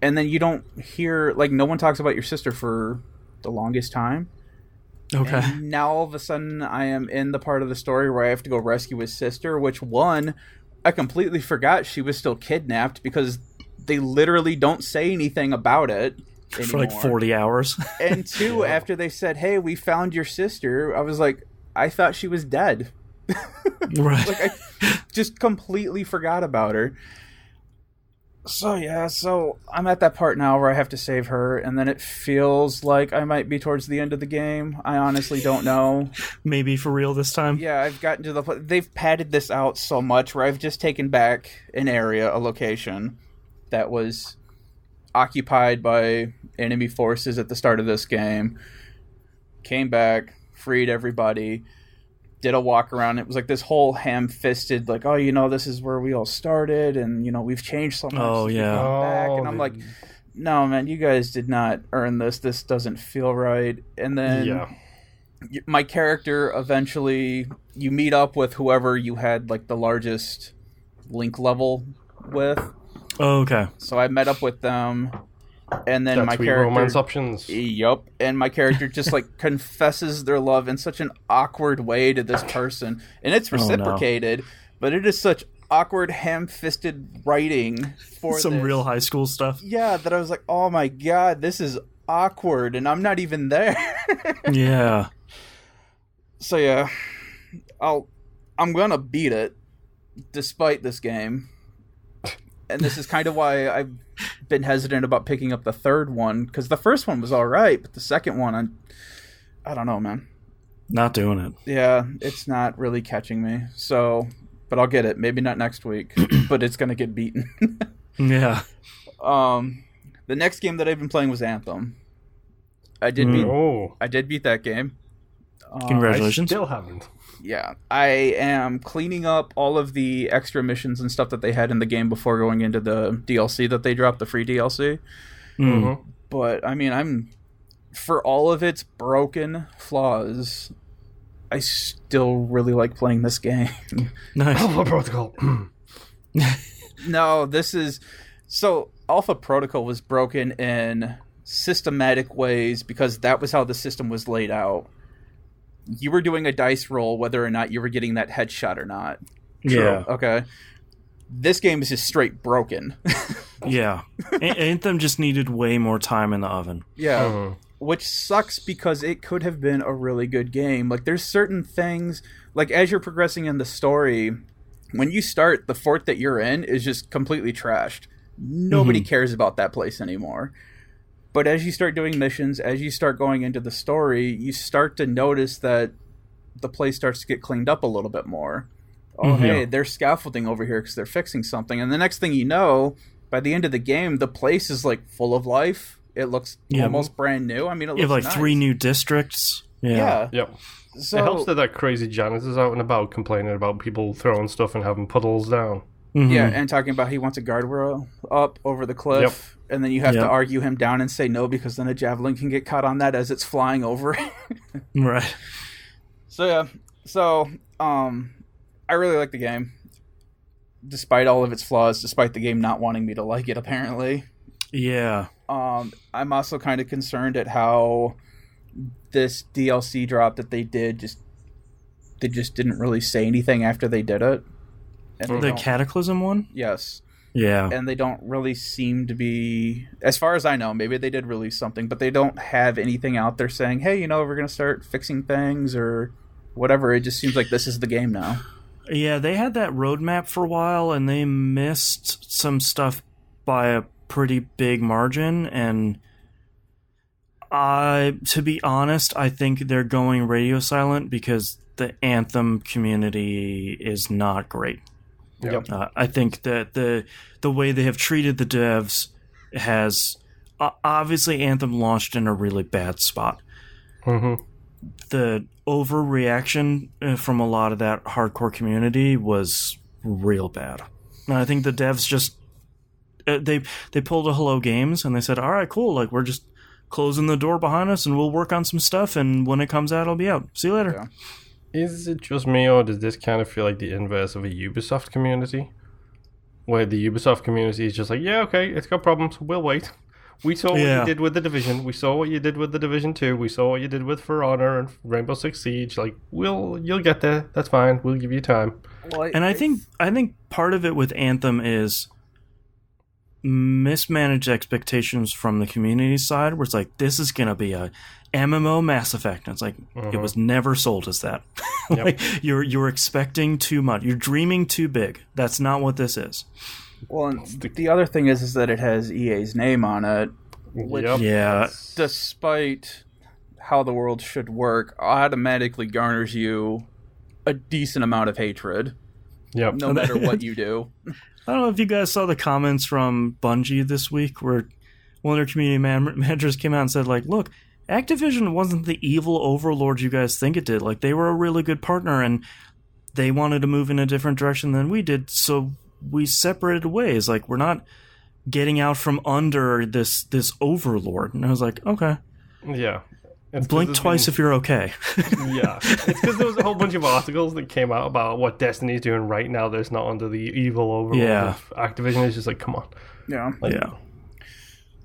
S3: And then you don't hear, like, no one talks about your sister for the longest time.
S1: Okay.
S3: And now all of a sudden I am in the part of the story where I have to go rescue his sister, which, one, I completely forgot she was still kidnapped because they literally don't say anything about it anymore.
S1: For like 40 hours.
S3: And 2, after they said, hey, we found your sister, I was like, I thought she was dead.
S1: Right.
S3: Like, I just completely forgot about her. So I'm at that part now where I have to save her, and then it feels like I might be towards the end of the game. I honestly don't know.
S1: Maybe for real this time?
S3: Yeah, I've gotten to they've padded this out so much where I've just taken back an area, a location, that was occupied by enemy forces at the start of this game. Came back, freed everybody, did a walk around. It was like this whole ham-fisted, like, oh, this is where we all started, and, we've changed so much.
S1: Oh, yeah.
S3: Back. And I'm like, no, man, you guys did not earn this. This doesn't feel right. And then my character, eventually, you meet up with whoever you had, like, the largest link level with.
S1: Oh, okay.
S3: So I met up with them, and then my character...
S2: romance options.
S3: Yup. And my character just, like, confesses their love in such an awkward way to this person. And it's reciprocated, but it is such awkward, ham-fisted writing for
S1: some real high school stuff.
S3: Yeah, that I was like, oh my god, this is awkward, and I'm not even there.
S1: Yeah.
S3: So yeah, I'm gonna beat it, despite this game. And this is kind of why I've been hesitant about picking up the third one, because the first one was alright, but the second one, I don't know, man.
S1: Not doing it.
S3: Yeah, it's not really catching me, so... But I'll get it. Maybe not next week, but it's going to get beaten.
S1: Yeah.
S3: The next game that I've been playing was Anthem. I did beat that game.
S1: Congratulations.
S2: I still haven't.
S3: Yeah. I am cleaning up all of the extra missions and stuff that they had in the game before going into the DLC that they dropped, the free DLC.
S1: Mm-hmm.
S3: But, I mean, for all of its broken flaws... I still really like playing this game.
S1: Nice.
S2: Alpha Protocol.
S3: No, this is... So, Alpha Protocol was broken in systematic ways because that was how the system was laid out. You were doing a dice roll whether or not you were getting that headshot or not.
S1: True. Yeah.
S3: Okay. This game is just straight broken.
S1: Yeah. Anthem just needed way more time in the oven.
S3: Yeah.
S2: Uh-huh.
S3: Which sucks because it could have been a really good game. Like, there's certain things, like, as you're progressing in the story, when you start, the fort that you're in is just completely trashed. Nobody cares about that place anymore. But as you start doing missions, as you start going into the story, you start to notice that the place starts to get cleaned up a little bit more. Oh, hey, there's scaffolding over here because they're fixing something. And the next thing you know, by the end of the game, the place is, like, full of life. It looks almost brand new. I mean, it looks
S1: you have like
S3: nice.
S1: 3 new districts. Yeah.
S2: Yep.
S3: So,
S2: it helps that crazy janitor's out and about complaining about people throwing stuff and having puddles down.
S1: Mm-hmm.
S3: Yeah, and talking about he wants a guardrail up over the cliff, and then you have to argue him down and say no because then a javelin can get caught on that as it's flying over.
S1: Right.
S3: So yeah, I really like the game, despite all of its flaws, despite the game not wanting me to like it apparently.
S1: Yeah.
S3: I'm also kind of concerned at how this DLC drop that they did they just didn't really say anything after they did it. And
S1: the Cataclysm one?
S3: Yes.
S1: Yeah.
S3: And they don't really seem to be, as far as I know, maybe they did release something, but they don't have anything out there saying, hey, we're going to start fixing things or whatever. It just seems like this is the game now.
S1: Yeah, they had that roadmap for a while, and they missed some stuff by a pretty big margin, and to be honest, I think they're going radio silent because the Anthem community is not great.
S2: Yep.
S1: I think that the way they have treated the devs has obviously Anthem launched in a really bad spot.
S2: Mm-hmm.
S1: The overreaction from a lot of that hardcore community was real bad. And I think the devs just they pulled a Hello Games and they said, all right, cool, like we're just closing the door behind us and we'll work on some stuff, and when it comes out, it'll be out. See you later.
S3: Yeah.
S2: Is it just me, or does this kind of feel like the inverse of a Ubisoft community? Where the Ubisoft community is just like, yeah, okay, it's got problems, we'll wait. We saw what you did with The Division. We saw what you did with The Division 2. We saw what you did with For Honor and Rainbow Six Siege. Like, you'll get there. That's fine. We'll give you time.
S3: Well,
S1: I think part of it with Anthem is mismanaged expectations from the community side, where it's like, this is going to be a MMO Mass Effect. And it's like, it was never sold as that. Like, you're expecting too much. You're dreaming too big. That's not what this is.
S3: Well, and the other thing is that it has EA's name on it, which, despite how the world should work, automatically garners you a decent amount of hatred.
S2: Yep.
S3: No matter what you do.
S1: I don't know if you guys saw the comments from Bungie this week, where one of their community managers came out and said, like, look, Activision wasn't the evil overlord you guys think it did. Like, they were a really good partner, and they wanted to move in a different direction than we did, so we separated ways. Like, we're not getting out from under this overlord. And I was like, okay.
S2: Yeah.
S1: Blink twice if you're okay.
S2: Yeah. It's because there was a whole bunch of articles that came out about what Destiny's doing right now that's not under the evil overlord of Activision. It's just like, come on.
S3: Yeah.
S2: Yeah.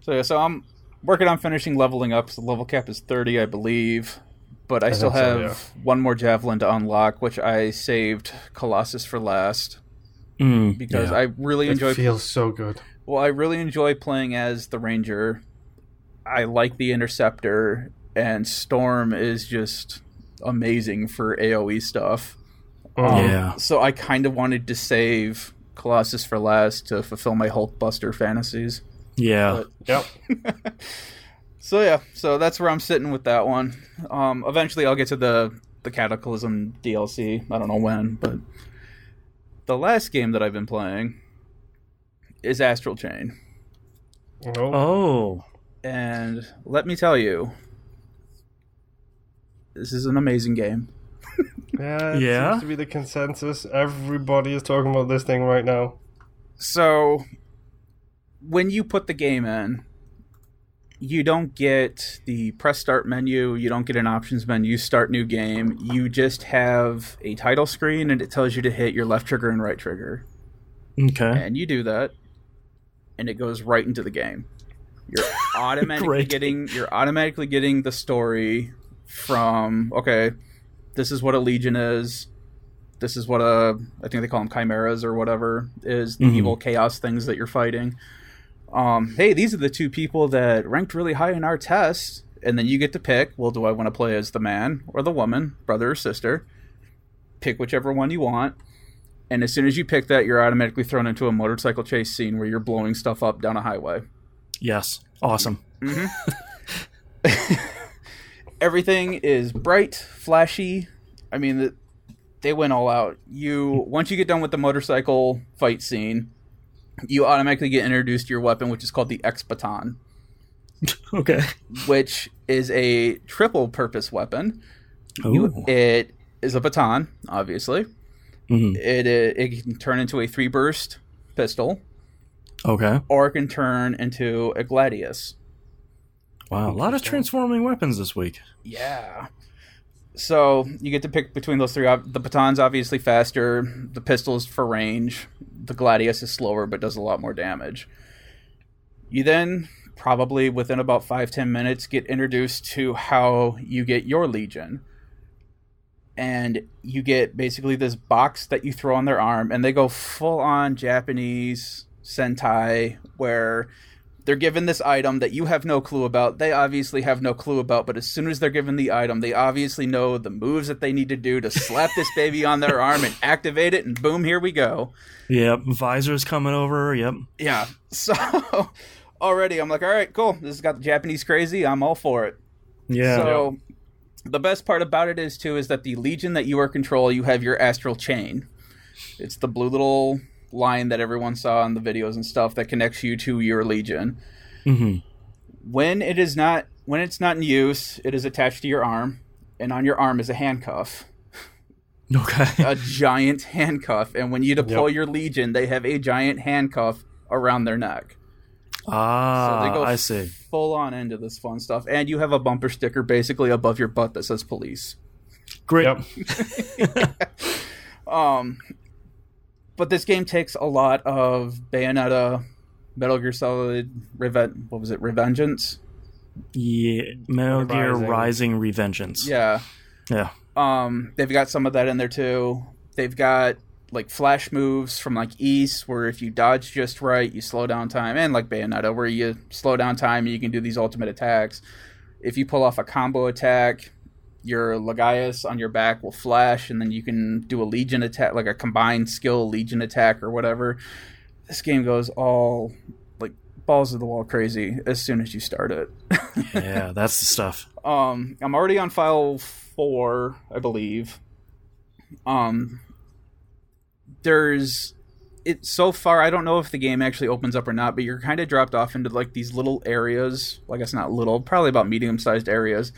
S3: So I'm working on finishing leveling up. So the level cap is 30, I believe. But I still have one more Javelin to unlock, which I saved Colossus for last. Because I really enjoy...
S2: It feels so good.
S3: Well, I really enjoy playing as the Ranger. I like the Interceptor, and Storm is just amazing for AoE stuff. So I kind of wanted to save Colossus for last to fulfill my Hulkbuster fantasies.
S1: Yeah.
S2: Yep.
S3: So that's where I'm sitting with that one. Eventually I'll get to the Cataclysm DLC. I don't know when, but the last game that I've been playing is Astral Chain.
S1: Oh.
S3: And let me tell you, this is an amazing game.
S2: It seems to be the consensus. Everybody is talking about this thing right now.
S3: So, when you put the game in, you don't get the press start menu, you don't get an options menu, start new game. You just have a title screen and it tells you to hit your left trigger and right trigger.
S1: Okay.
S3: And you do that, and it goes right into the game. You're automatically getting the story from, okay, this is what a Legion is. This is what I think they call them chimeras or whatever, is the evil chaos things that you're fighting. Hey, these are the two people that ranked really high in our test. And then you get to pick, well, do I want to play as the man or the woman, brother or sister? Pick whichever one you want. And as soon as you pick that, you're automatically thrown into a motorcycle chase scene where you're blowing stuff up down a highway.
S1: Yes. Awesome.
S3: Everything is bright, flashy. I mean, they went all out. Once you get done with the motorcycle fight scene, you automatically get introduced to your weapon, which is called the X-Baton.
S1: Okay.
S3: Which is a triple-purpose weapon. It is a baton, obviously. It can turn into a 3-burst pistol.
S1: Okay.
S3: Or it can turn into a gladius.
S1: Wow, a lot of transforming weapons this week.
S3: Yeah. So you get to pick between those three. The baton's obviously faster. The pistol's for range. The gladius is slower but does a lot more damage. You then, probably within about 5-10 minutes, get introduced to how you get your Legion. And you get basically this box that you throw on their arm, and they go full-on Japanese Sentai, where they're given this item that you have no clue about. They obviously have no clue about, but as soon as they're given the item, they obviously know the moves that they need to do to slap this baby on their arm and activate it, and boom, here we go.
S1: Yep, visor's coming over, yep.
S3: Yeah, so already I'm like, all right, cool. This has got the Japanese crazy. I'm all for it.
S1: Yeah.
S3: So the best part about it is that the Legion that you are control, you have your Astral Chain. It's the blue little line that everyone saw in the videos and stuff that connects you to your Legion. When it's not in use, it is attached to your arm, and on your arm is a handcuff.
S1: Okay.
S3: A giant handcuff, and when you deploy your Legion, they have a giant handcuff around their neck. So they go
S1: I see.
S3: Full on into this fun stuff, and you have a bumper sticker basically above your butt that says police.
S1: Great.
S3: But this game takes a lot of Bayonetta, Metal Gear Solid, Revengeance?
S1: Yeah, Metal Gear Rising Revengeance.
S3: Yeah.
S1: Yeah.
S3: They've got some of that in there too. They've got like flash moves from like East, where if you dodge just right, you slow down time, and like Bayonetta, where you slow down time and you can do these ultimate attacks. If you pull off a combo attack, your Legias on your back will flash, and then you can do a Legion attack, like a combined skill Legion attack or whatever. This game goes all like balls to the wall crazy as soon as you start it.
S1: Yeah, that's the stuff.
S3: I'm already on file 4, I believe. So far, I don't know if the game actually opens up or not, but you're kind of dropped off into like these little areas. Well, I guess not little, probably about medium-sized areas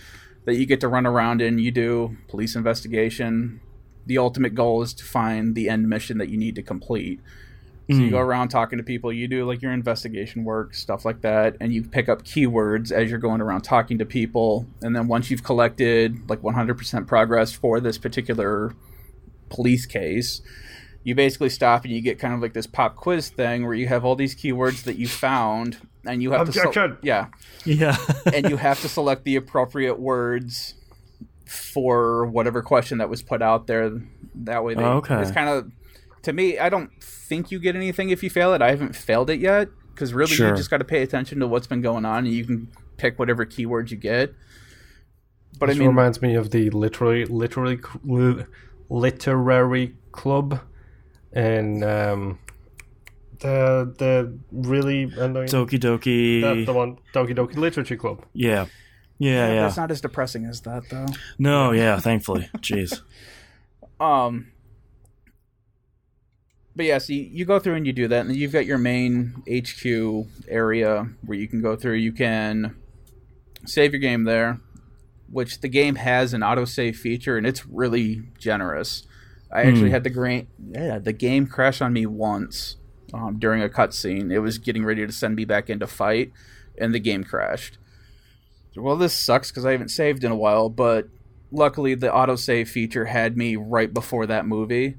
S3: that you get to run around in. You do police investigation. The ultimate goal is to find the end mission that you need to complete. So you go around talking to people, you do like your investigation work, stuff like that, and you pick up keywords as you're going around talking to people. And then once you've collected like 100% progress for this particular police case, you basically stop and you get kind of like this pop quiz thing where you have all these keywords that you found, and you have to
S1: yeah,
S3: and you have to select the appropriate words for whatever question that was put out there. That way, it's kind of, to me, I don't think you get anything if you fail it. I haven't failed it yet, because really you just got to pay attention to what's been going on, and you can pick whatever keywords you get. But
S2: this reminds me of the literary club, and the really annoying
S1: Doki Doki,
S2: the one Doki Doki Literature Club.
S1: Yeah.
S3: That's not as depressing as that, though.
S1: No, thankfully. Jeez.
S3: But yeah, so you go through and you do that, and then you've got your main HQ area where you can go through. You can save your game there, which the game has an autosave feature, and it's really generous. I actually had the game crash on me once during a cutscene. It was getting ready to send me back into fight, and the game crashed. Well, this sucks because I haven't saved in a while, but luckily the autosave feature had me right before that movie.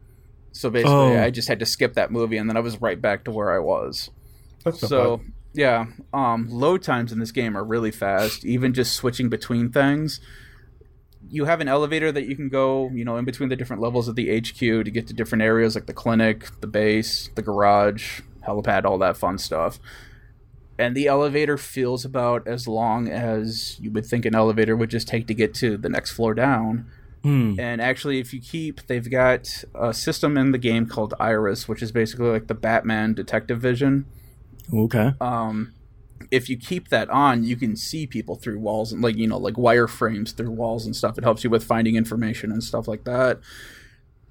S3: So basically, I just had to skip that movie, and then I was right back to where I was. So, yeah, load times in this game are really fast, even just switching between things. You have an elevator that you can go, in between the different levels of the HQ to get to different areas like the clinic, the base, the garage, helipad, all that fun stuff. And the elevator feels about as long as you would think an elevator would just take to get to the next floor down. And actually, they've got a system in the game called Iris, which is basically like the Batman detective vision.
S1: Okay.
S3: If you keep that on, you can see people through walls and like wireframes through walls and stuff. It helps you with finding information and stuff like that.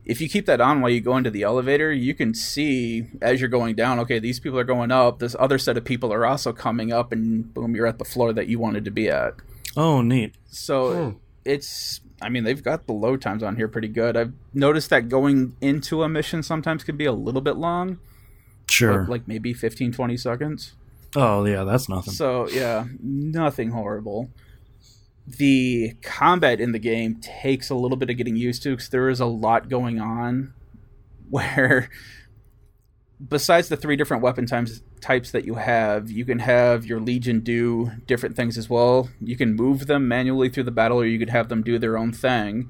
S3: If you keep that on while you go into the elevator, you can see as you're going down, okay, these people are going up. This other set of people are also coming up, and boom, you're at the floor that you wanted to be at.
S1: Oh, neat.
S3: So they've got the load times on here pretty good. I've noticed that going into a mission sometimes can be a little bit long.
S1: Sure.
S3: Like maybe 15, 20 seconds.
S1: Oh, yeah, that's nothing.
S3: So, yeah, nothing horrible. The combat in the game takes a little bit of getting used to because there is a lot going on where, besides the 3 different weapon types that you can have your Legion do different things as well. You can move them manually through the battle, or you could have them do their own thing.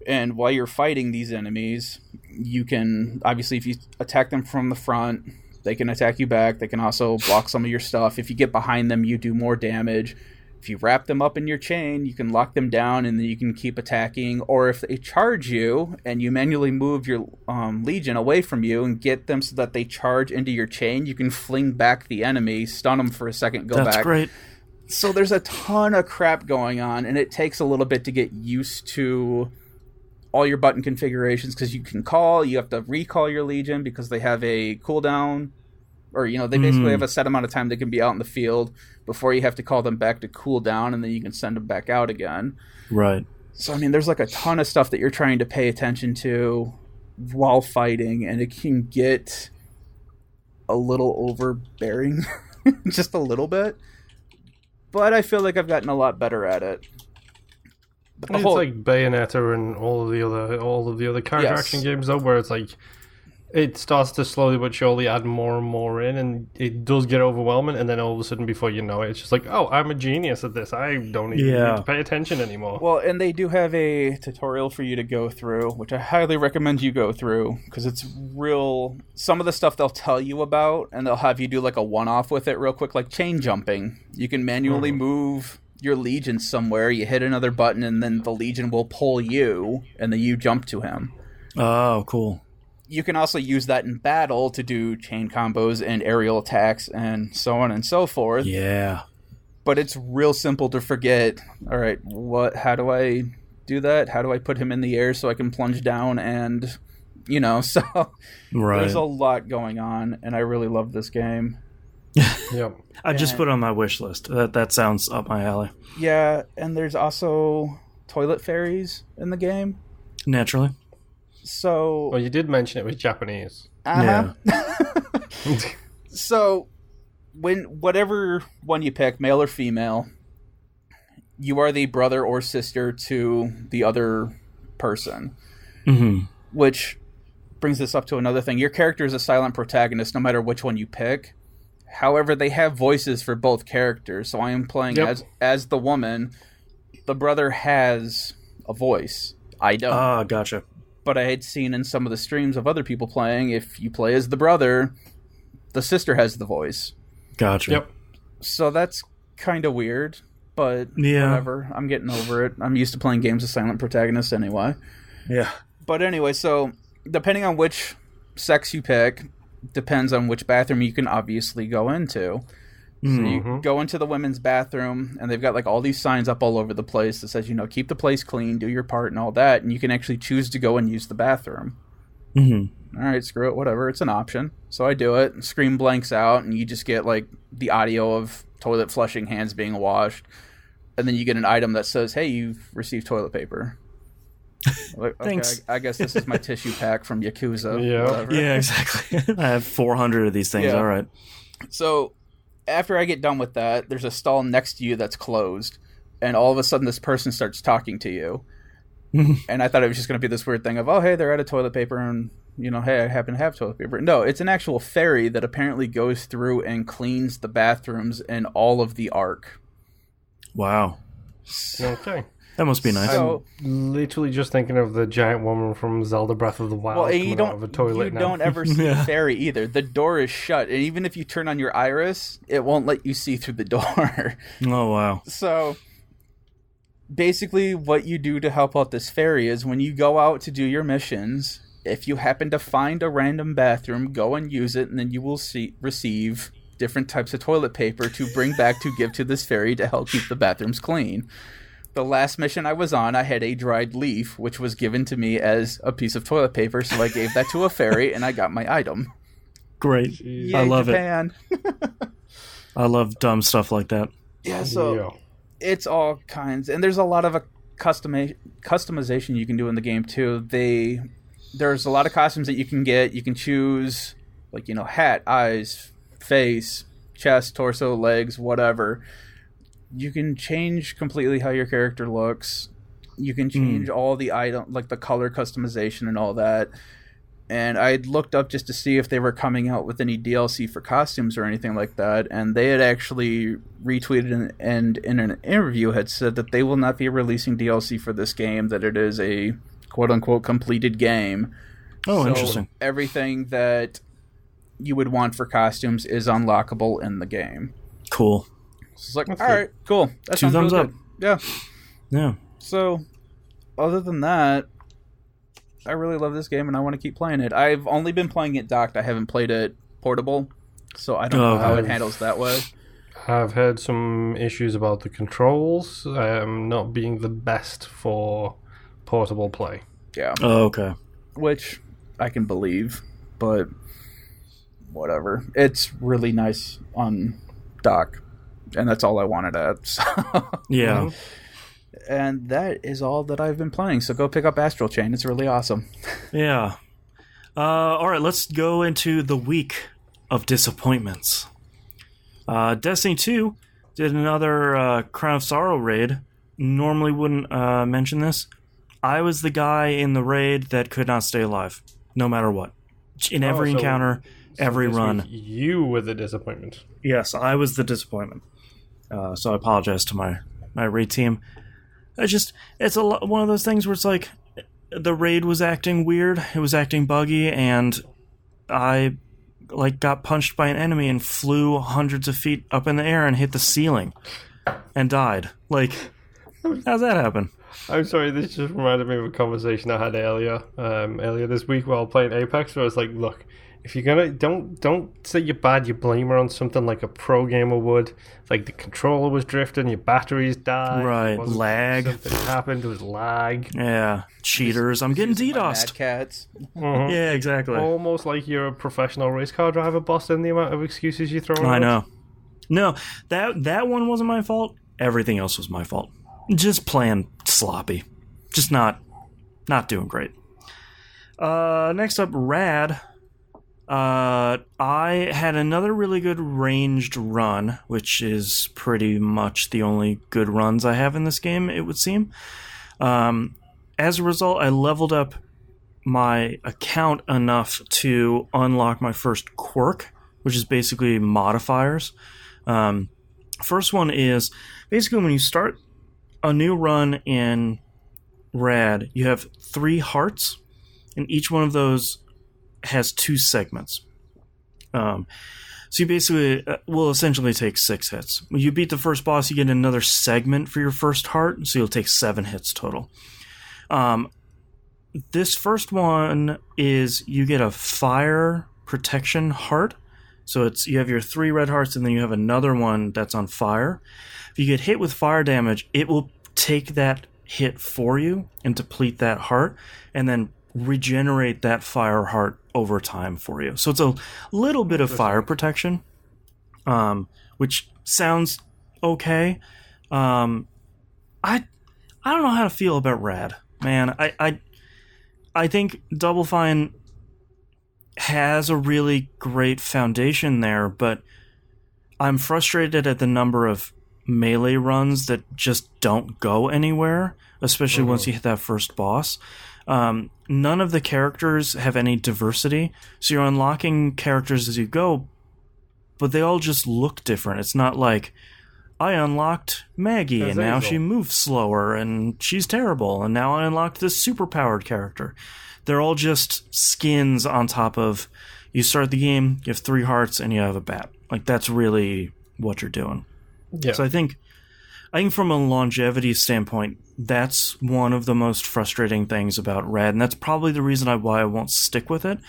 S3: And while you're fighting these enemies, you can, obviously, if you attack them from the front, they can attack you back. They can also block some of your stuff. If you get behind them, you do more damage. If you wrap them up in your chain, you can lock them down, and then you can keep attacking. Or if they charge you and you manually move your Legion away from you and get them so that they charge into your chain, you can fling back the enemy, stun them for a second, go back.
S1: That's great.
S3: So there's a ton of crap going on, and it takes a little bit to get used to all your button configurations, because you have to recall your Legion because they have a cooldown, or they basically have a set amount of time they can be out in the field before you have to call them back to cool down, and then you can send them back out again.
S1: Right.
S3: So there's like a ton of stuff that you're trying to pay attention to while fighting, and it can get a little overbearing, just a little bit. But I feel like I've gotten a lot better at it.
S2: But it's like Bayonetta and all of the other character action games, though, where it's like it starts to slowly but surely add more and more in, and it does get overwhelming, and then all of a sudden, before you know it, it's just like, oh, I'm a genius at this. I don't even need to pay attention anymore.
S3: Well, and they do have a tutorial for you to go through, which I highly recommend you go through, because it's real. Some of the stuff they'll tell you about, and they'll have you do like a one-off with it real quick, like chain jumping. You can manually move your Legion somewhere, you hit another button, and then the Legion will pull you, and then you jump to him.
S1: Oh, cool.
S3: You can also use that in battle to do chain combos and aerial attacks and so on and so forth.
S1: Yeah.
S3: But it's real simple to forget, all right, how do I do that? How do I put him in the air so I can plunge down? And, so there's a lot going on, and I really love this game.
S2: Yep.
S1: I just put it on my wish list. That sounds up my alley.
S3: Yeah, and there's also toilet fairies in the game.
S1: Naturally.
S3: So,
S2: well, you did mention it was Japanese.
S3: Yeah. So, whatever one you pick, male or female, you are the brother or sister to the other person.
S1: Mm-hmm.
S3: Which brings us up to another thing. Your character is a silent protagonist no matter which one you pick. However, they have voices for both characters. So I am playing as the woman. The brother has a voice. I don't.
S1: Ah, gotcha.
S3: But I had seen in some of the streams of other people playing, if you play as the brother, the sister has the voice.
S1: Gotcha.
S2: Yep.
S3: So that's kind of weird, but whatever. I'm getting over it. I'm used to playing games with silent protagonists anyway.
S1: Yeah.
S3: But anyway, so depending on which sex you pick, depends on which bathroom you can obviously go into. So you go into the women's bathroom, and they've got like all these signs up all over the place that says, keep the place clean, do your part, and all that. And you can actually choose to go and use the bathroom.
S1: Mm-hmm.
S3: All right, screw it, whatever. It's an option. So I do it. Screen blanks out, and you just get like the audio of toilet flushing, hands being washed, and then you get an item that says, "Hey, you've received toilet paper." Like, okay,
S1: Thanks.
S3: I guess this is my tissue pack from Yakuza.
S1: Yeah, exactly. I have 400 of these things. All right.
S3: So after I get done with that, there's a stall next to you that's closed, and all of a sudden this person starts talking to you. And I thought it was just going to be this weird thing of, oh, hey, they're out of toilet paper, and, hey, I happen to have toilet paper. No, it's an actual fairy that apparently goes through and cleans the bathrooms in all of the Ark.
S1: Wow.
S2: Okay.
S1: That must be nice.
S2: I'm literally just thinking of the giant woman from Zelda Breath of the Wild coming out of a toilet now.
S3: You don't ever see a fairy either. The door is shut, and even if you turn on your iris, it won't let you see through the door.
S1: Oh, wow.
S3: So basically what you do to help out this fairy is when you go out to do your missions, if you happen to find a random bathroom, go and use it, and then you will receive different types of toilet paper to bring back to give to this fairy to help keep the bathrooms clean. The last mission I was on, I had a dried leaf, which was given to me as a piece of toilet paper, so I gave that to a fairy, and I got my item.
S1: Great.
S3: Yay,
S1: I love
S3: Japan.
S1: it. I love dumb stuff like that.
S3: Yeah, so it's all kinds. And there's a lot of customization you can do in the game, too. There's a lot of costumes that you can get. You can choose, like, hat, eyes, face, chest, torso, legs, whatever. You can change completely how your character looks. You can change all the item, like the color customization and all that. And I looked up just to see if they were coming out with any DLC for costumes or anything like that. And they had actually retweeted and in an interview had said that they will not be releasing DLC for this game, that it is a quote-unquote completed game.
S1: Oh,
S3: so
S1: interesting.
S3: Everything that you would want for costumes is unlockable in the game.
S1: Cool.
S3: So it's like, all right, cool. That
S1: 2 thumbs
S3: really
S1: up.
S3: Yeah.
S1: Yeah.
S3: So, other than that, I really love this game and I want to keep playing it. I've only been playing it docked. I haven't played it portable, so I don't know how it handles that way.
S2: I've heard some issues about the controls not being the best for portable play.
S3: Yeah.
S1: Oh, okay.
S3: Which I can believe, but whatever. It's really nice on dock. And that's all I wanted at. So.
S1: Yeah.
S3: And that is all that I've been playing. So go pick up Astral Chain. It's really awesome.
S1: Yeah. All right, let's go into the week of disappointments. Destiny 2 did another Crown of Sorrow raid. Normally wouldn't mention this. I was the guy in the raid that could not stay alive, no matter what. In every encounter, every run.
S2: You were the disappointment.
S1: Yes, I was the disappointment. So I apologize to my raid team. It's one of those things where it's like the raid was acting weird, it was acting buggy, and I got punched by an enemy and flew hundreds of feet up in the air and hit the ceiling and died. How's that happen?
S2: I'm sorry, this just reminded me of a conversation I had earlier this week while playing Apex, where I was like, look, if you're gonna don't say you're bad, you blame her on something like a pro gamer would. Like the controller was drifting, your batteries died.
S1: Right, lag.
S2: Something happened, it was lag.
S1: Yeah, cheaters. I'm getting DDoSed.
S3: Mad cats.
S2: Mm-hmm.
S1: Yeah, exactly.
S2: Almost like you're a professional race car driver, Boston, the amount of excuses you throw.
S1: I know. No, that one wasn't my fault. Everything else was my fault. Just playing sloppy. Just not doing great. Next up, Rad I had another really good ranged run, which is pretty much the only good runs I have in this game, it would seem. As a result, I leveled up my account enough to unlock my first quirk, which is basically modifiers. First one is basically when you start a new run in Rad, you have 3 hearts, and each one of those has 2 segments. So you basically will essentially take 6 hits. When you beat the first boss, you get another segment for your first heart, so you'll take 7 hits total. This first one is you get a fire protection heart. So you have your 3 red hearts, and then you have another one that's on fire. If you get hit with fire damage, it will take that hit for you and deplete that heart, and then regenerate that fire heart over time for you. So it's a little bit of fire protection, which sounds okay. I don't know how to feel about Rad, man. I think Double Fine has a really great foundation there, but I'm frustrated at the number of melee runs that just don't go anywhere, especially once you hit that first boss. None of the characters have any diversity, so you're unlocking characters as you go, but they all just look different. It's not like, I unlocked Maggie, and now she moves slower, and she's terrible, and now I unlocked this superpowered character. They're all just skins on top of, you start the game, you have 3 hearts, and you have a bat. Like, that's really what you're doing. Yeah. So I think from a longevity standpoint, that's one of the most frustrating things about Rad, and that's probably the reason why I won't stick with it,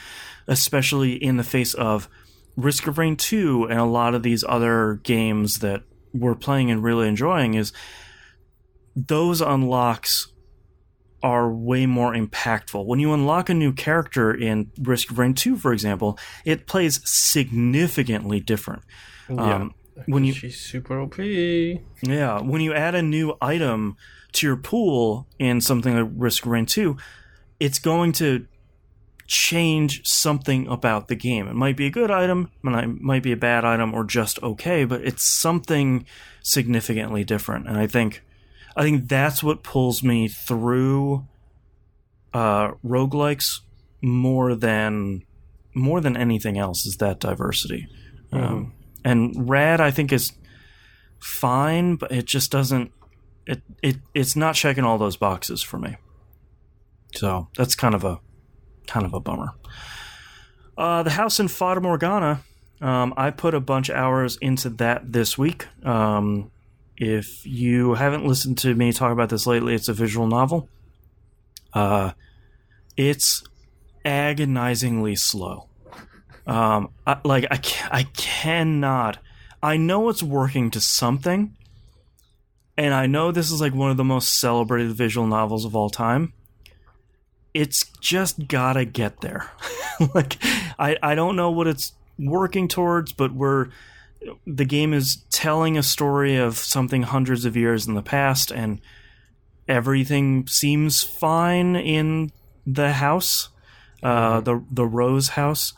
S1: especially in the face of Risk of Rain 2 and a lot of these other games that we're playing and really enjoying. Is those unlocks are way more impactful. When you unlock a new character in Risk of Rain 2, for example, it plays significantly different.
S2: Yeah. She's super OP.
S1: Yeah, when you add a new item to your pool in something like Risk of Rain 2, it's going to change something about the game. It might be a good item, it might be a bad item, or just okay, but it's something significantly different. And I think that's what pulls me through roguelikes more than anything else, is that diversity. And Rad, I think, is fine, but it just doesn't. It's not checking all those boxes for me. So that's kind of a bummer. The house in Fata Morgana, I put a bunch of hours into that this week. If you haven't listened to me talk about this lately, it's a visual novel. It's agonizingly slow. I cannot. I know it's working to something, and I know this is like one of the most celebrated visual novels of all time. It's just gotta get there. I don't know what it's working towards, but the game is telling a story of something hundreds of years in the past, and everything seems fine in the house, the Rose house.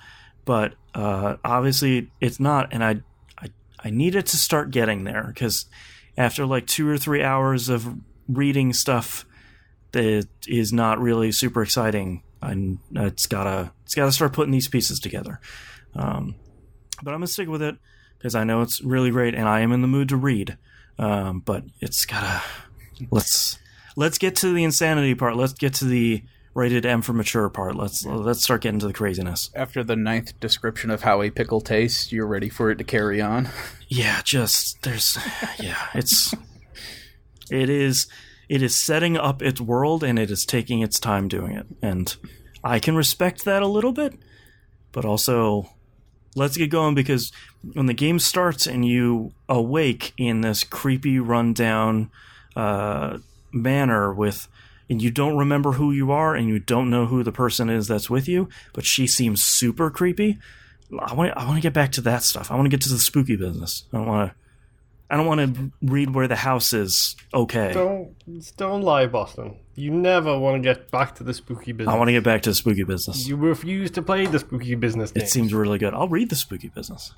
S1: But obviously it's not, and I need it to start getting there, because after like 2 or 3 hours of reading stuff that is not really super exciting, and it's gotta start putting these pieces together. But I'm gonna stick with it because I know it's really great, and I am in the mood to read. But it's gotta let's get to the insanity part. Let's get to the rated M for mature part. Let's start getting to the craziness.
S3: After the 9th description of how a pickle tastes, you're ready for it to carry on.
S1: Yeah, it is setting up its world, and it is taking its time doing it. And I can respect that a little bit, but also let's get going, because when the game starts and you awake in this creepy rundown manner and you don't remember who you are, and you don't know who the person is that's with you, but she seems super creepy. I want to get back to that stuff. I want to get to the spooky business. I don't want to read where the house is okay.
S2: Don't lie, Boston. You never want to get back to the spooky business.
S1: I want to get back to the spooky business.
S2: You refuse to play the spooky business games.
S1: It seems really good. I'll read the spooky business.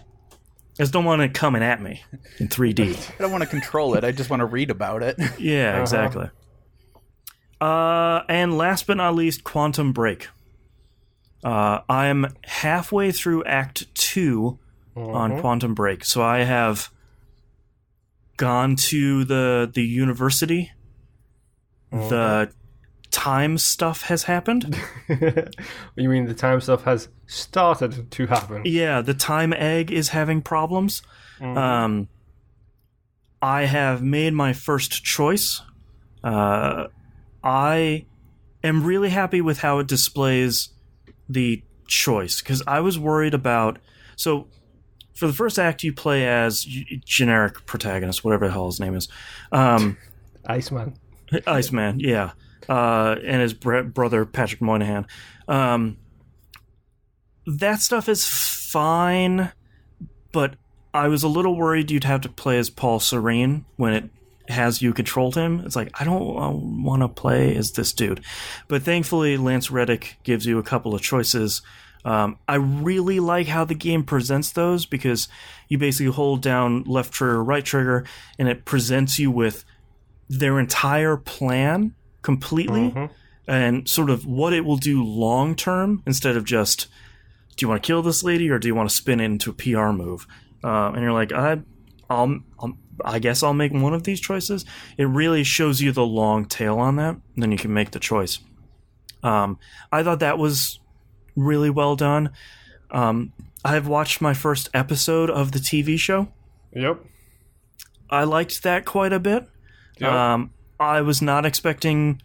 S1: I just don't want it coming at me in 3D.
S3: I don't want to control it. I just want to read about it.
S1: Yeah, exactly. And last but not least, Quantum Break. I'm halfway through Act 2 on Quantum Break. So I have gone to the university. The time stuff has happened.
S2: You mean the time stuff has started to happen?
S1: Yeah, the time egg is having problems. I have made my first choice. I am really happy with how it displays the choice, because I was worried about... So, for the first act, you play as generic protagonist, whatever the hell his name is.
S2: Iceman.
S1: Iceman, yeah. And his brother, Patrick Moynihan. That stuff is fine, but I was a little worried you'd have to play as Paul Serene when it has you controlled him. It's like, I don't want to play as this dude. But thankfully, Lance Reddick gives you a couple of choices. I really like how the game presents those, because you basically hold down left trigger, right trigger, and it presents you with their entire plan completely and sort of what it will do long term, instead of just, do you want to kill this lady or do you want to spin it into a PR move? And you're like, I guess I'll make one of these choices. It really shows you the long tail on that, and then you can make the choice. I thought that was really well done. I've watched my first episode of the TV show.
S2: Yep.
S1: I liked that quite a bit. Yep. I was not expecting...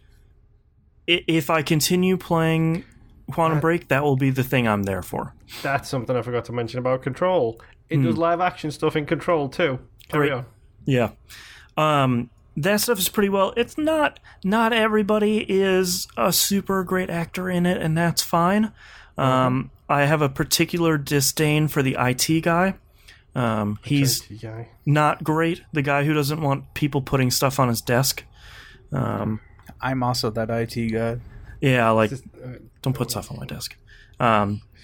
S1: If I continue playing Quantum Break, that will be the thing I'm there for.
S2: That's something I forgot to mention about Control. It does live action stuff in Control too. Carry on.
S1: Yeah. That stuff is pretty well. It's not everybody is a super great actor in it, and that's fine. I have a particular disdain for the IT guy. He's IT guy? Not great. The guy who doesn't want people putting stuff on his desk.
S3: I'm also that IT guy.
S1: Yeah, like, don't put stuff on my desk.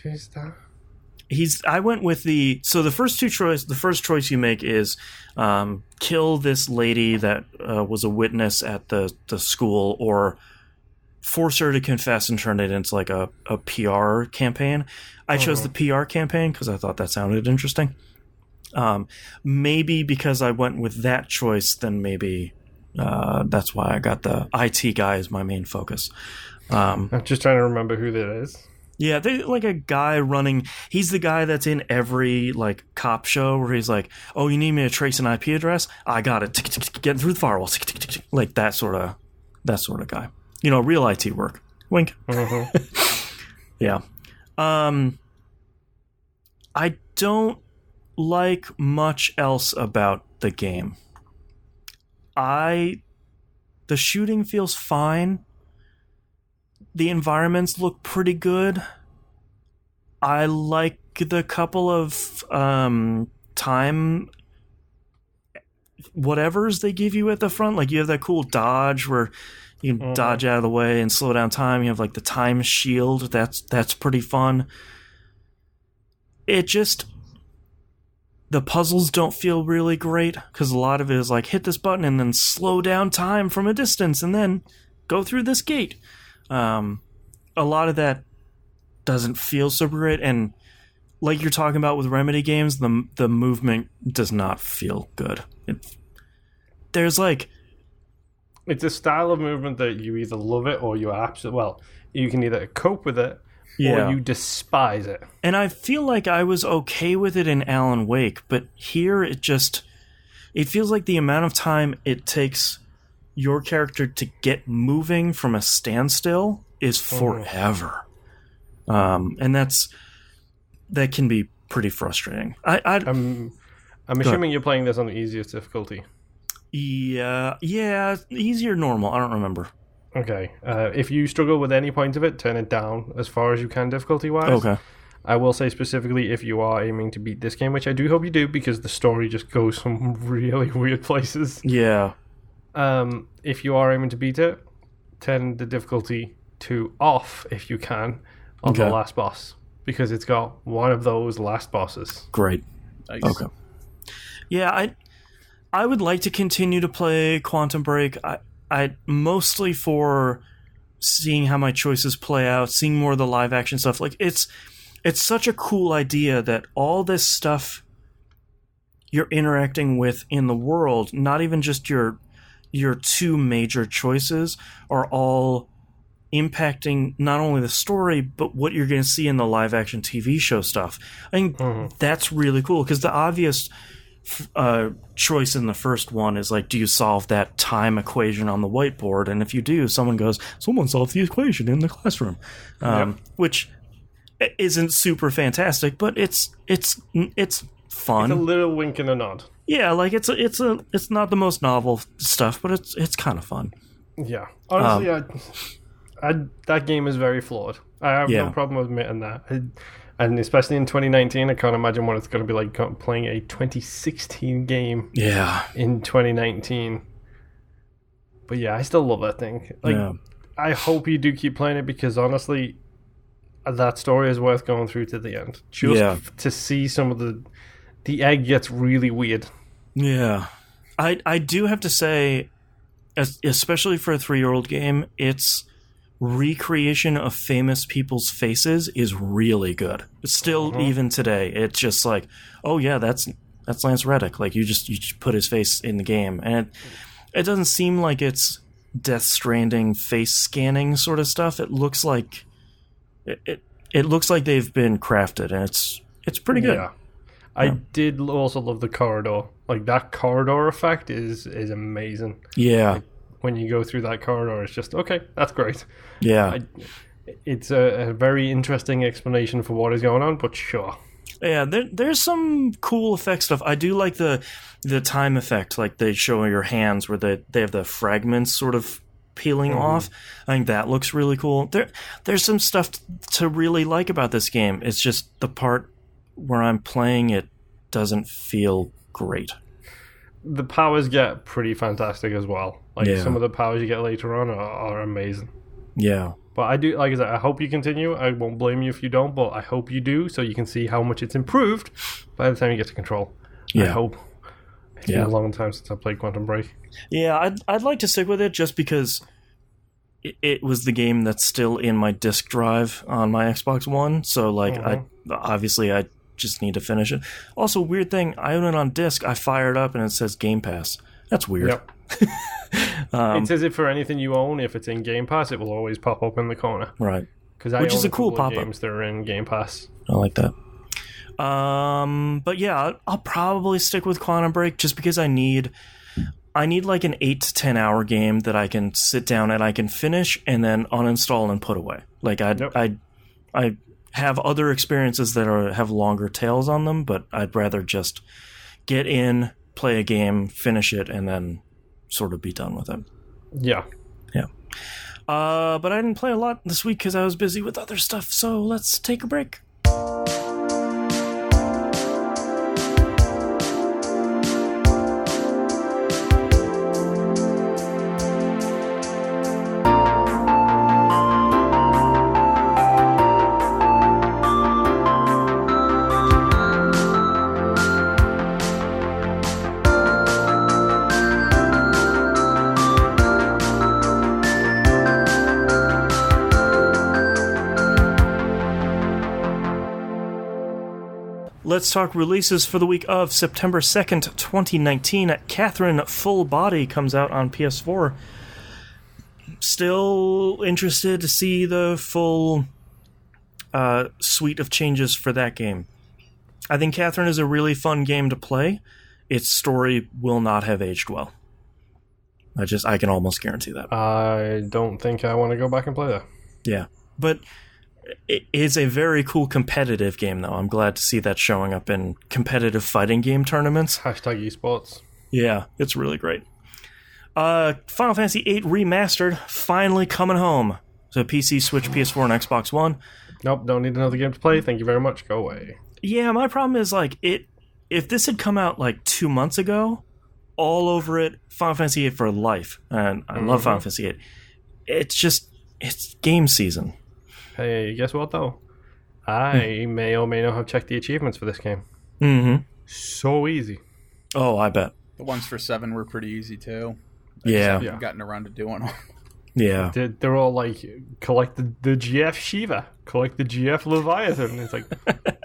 S2: Who's that?
S1: I went with the first choice you make is kill this lady that was a witness at the school, or force her to confess and turn it into like a PR campaign. I chose the PR campaign because I thought that sounded interesting. Maybe because I went with that choice, then maybe that's why I got the IT guy as my main focus.
S2: I'm just trying to remember who that is.
S1: Yeah, they like a guy running. He's the guy that's in every like cop show where he's like, "Oh, you need me to trace an IP address? I got it. Getting through the firewall." Like that sort of guy. You know, real IT work. Wink. Yeah. I don't like much else about the game. The shooting feels fine. The environments look pretty good. I like the couple of time whatevers they give you at the front. Like, you have that cool dodge where you can dodge out of the way and slow down time. You have like the time shield. That's pretty fun. It just... The puzzles don't feel really great, because a lot of it is like, hit this button and then slow down time from a distance and then go through this gate. A lot of that doesn't feel super great, and like you're talking about with Remedy games, the movement does not feel good. There's like...
S2: It's a style of movement that you either love it or you absolutely... Well, you can either cope with it or you despise it.
S1: And I feel like I was okay with it in Alan Wake, but here it feels like the amount of time it takes your character to get moving from a standstill is forever. And that can be pretty frustrating.
S2: I'm assuming you're playing this on the easiest difficulty.
S1: Yeah, easier normal. I don't remember.
S2: Okay. If you struggle with any point of it, turn it down as far as you can difficulty-wise.
S1: Okay.
S2: I will say specifically, if you are aiming to beat this game, which I do hope you do, because the story just goes some really weird places.
S1: Yeah.
S2: If you are aiming to beat it, turn the difficulty to off if you can on the last boss, because it's got one of those last bosses.
S1: Great. Nice. Okay. Yeah, I would like to continue to play Quantum Break. I mostly for seeing how my choices play out, seeing more of the live action stuff. Like it's such a cool idea that all this stuff you're interacting with in the world, not even just your two major choices, are all impacting not only the story, but what you're going to see in the live action TV show stuff. I think that's really cool, because the obvious choice in the first one is like, do you solve that time equation on the whiteboard? And if you do, someone goes, someone solved the equation in the classroom, which isn't super fantastic, but it's fun.
S2: It's a little wink and a nod.
S1: Yeah, like it's not the most novel stuff, but it's kind of fun.
S2: Yeah, honestly, that game is very flawed. I have no problem admitting that. And especially in 2019, I can't imagine what it's going to be like playing a 2016 game in 2019. But yeah, I still love that thing. I hope you do keep playing it, because honestly, that story is worth going through to the end. Just to see some of the egg gets really weird. Yeah.
S1: I do have to say, especially for a 3-year-old game, its recreation of famous people's faces is really good. It's still, even today, it's just like, oh yeah, that's Lance Reddick. Like you just put his face in the game, and it doesn't seem like it's Death Stranding face scanning sort of stuff. It looks like it looks like they've been crafted, and it's pretty good.
S2: Yeah. I did also love the corridor. Like that corridor effect is amazing.
S1: Yeah.
S2: Like, when you go through that corridor, it's just, okay, that's great.
S1: Yeah.
S2: It's a very interesting explanation for what is going on, but sure.
S1: Yeah, there's some cool effect stuff. I do like the time effect, like they show your hands where they have the fragments sort of peeling off. I think that looks really cool. There's some stuff to really like about this game. It's just the part where I'm playing it doesn't feel great.
S2: The powers get pretty fantastic as well. Like some of the powers you get later on are amazing. Yeah. But I do, like I said, I hope you continue. I won't blame you if you don't, but I hope you do, so you can see how much it's improved by the time you get to Control. I hope. It's been a long time since I played Quantum Break.
S1: Yeah, I'd like to stick with it just because it was the game that's still in my disk drive on my Xbox One. So, like, I just need to finish it. Also, weird thing, I own it on disc. I fire it up and it says Game Pass. That's weird. Yep.
S2: It says it for anything you own. If it's in Game Pass, it will always pop up in the corner.
S1: Right.
S2: Which is a cool pop-up. Games that are in Game Pass.
S1: I like that. But yeah, I'll probably stick with Quantum Break just because I need like an 8 to 10 hour game that I can sit down and I can finish and then uninstall and put away. Like I have other experiences that have longer tails on them, but I'd rather just get in, play a game, finish it, and then sort of be done with it. Yeah. Yeah. But I didn't play a lot this week because I was busy with other stuff, so let's take a break. Let's talk releases for the week of September 2nd, 2019. Catherine Full Body comes out on PS4. Still interested to see the full suite of changes for that game. I think Catherine is a really fun game to play. Its story will not have aged well. I can almost guarantee that.
S2: I don't think I want to go back and play that.
S1: Yeah, but it is a very cool competitive game, though. I'm glad to see that showing up in competitive fighting game tournaments.
S2: Hashtag esports.
S1: Yeah, it's really great. Final Fantasy VIII Remastered, finally coming home. So PC, Switch, PS4, and Xbox One.
S2: Nope, don't need another game to play. Thank you very much. Go away.
S1: Yeah, my problem is, like, if this had come out, like, 2 months ago, all over it, Final Fantasy VIII for life. And I love Final Fantasy VIII. it's game season.
S2: Hey, guess what though? I may or may not have checked the achievements for this game.
S1: Mm-hmm.
S2: So easy.
S1: Oh, I bet.
S3: The ones for 7 were pretty easy too. I haven't gotten around to doing them.
S1: Yeah.
S2: They're all like, collect the GF Shiva, collect the GF Leviathan. It's like,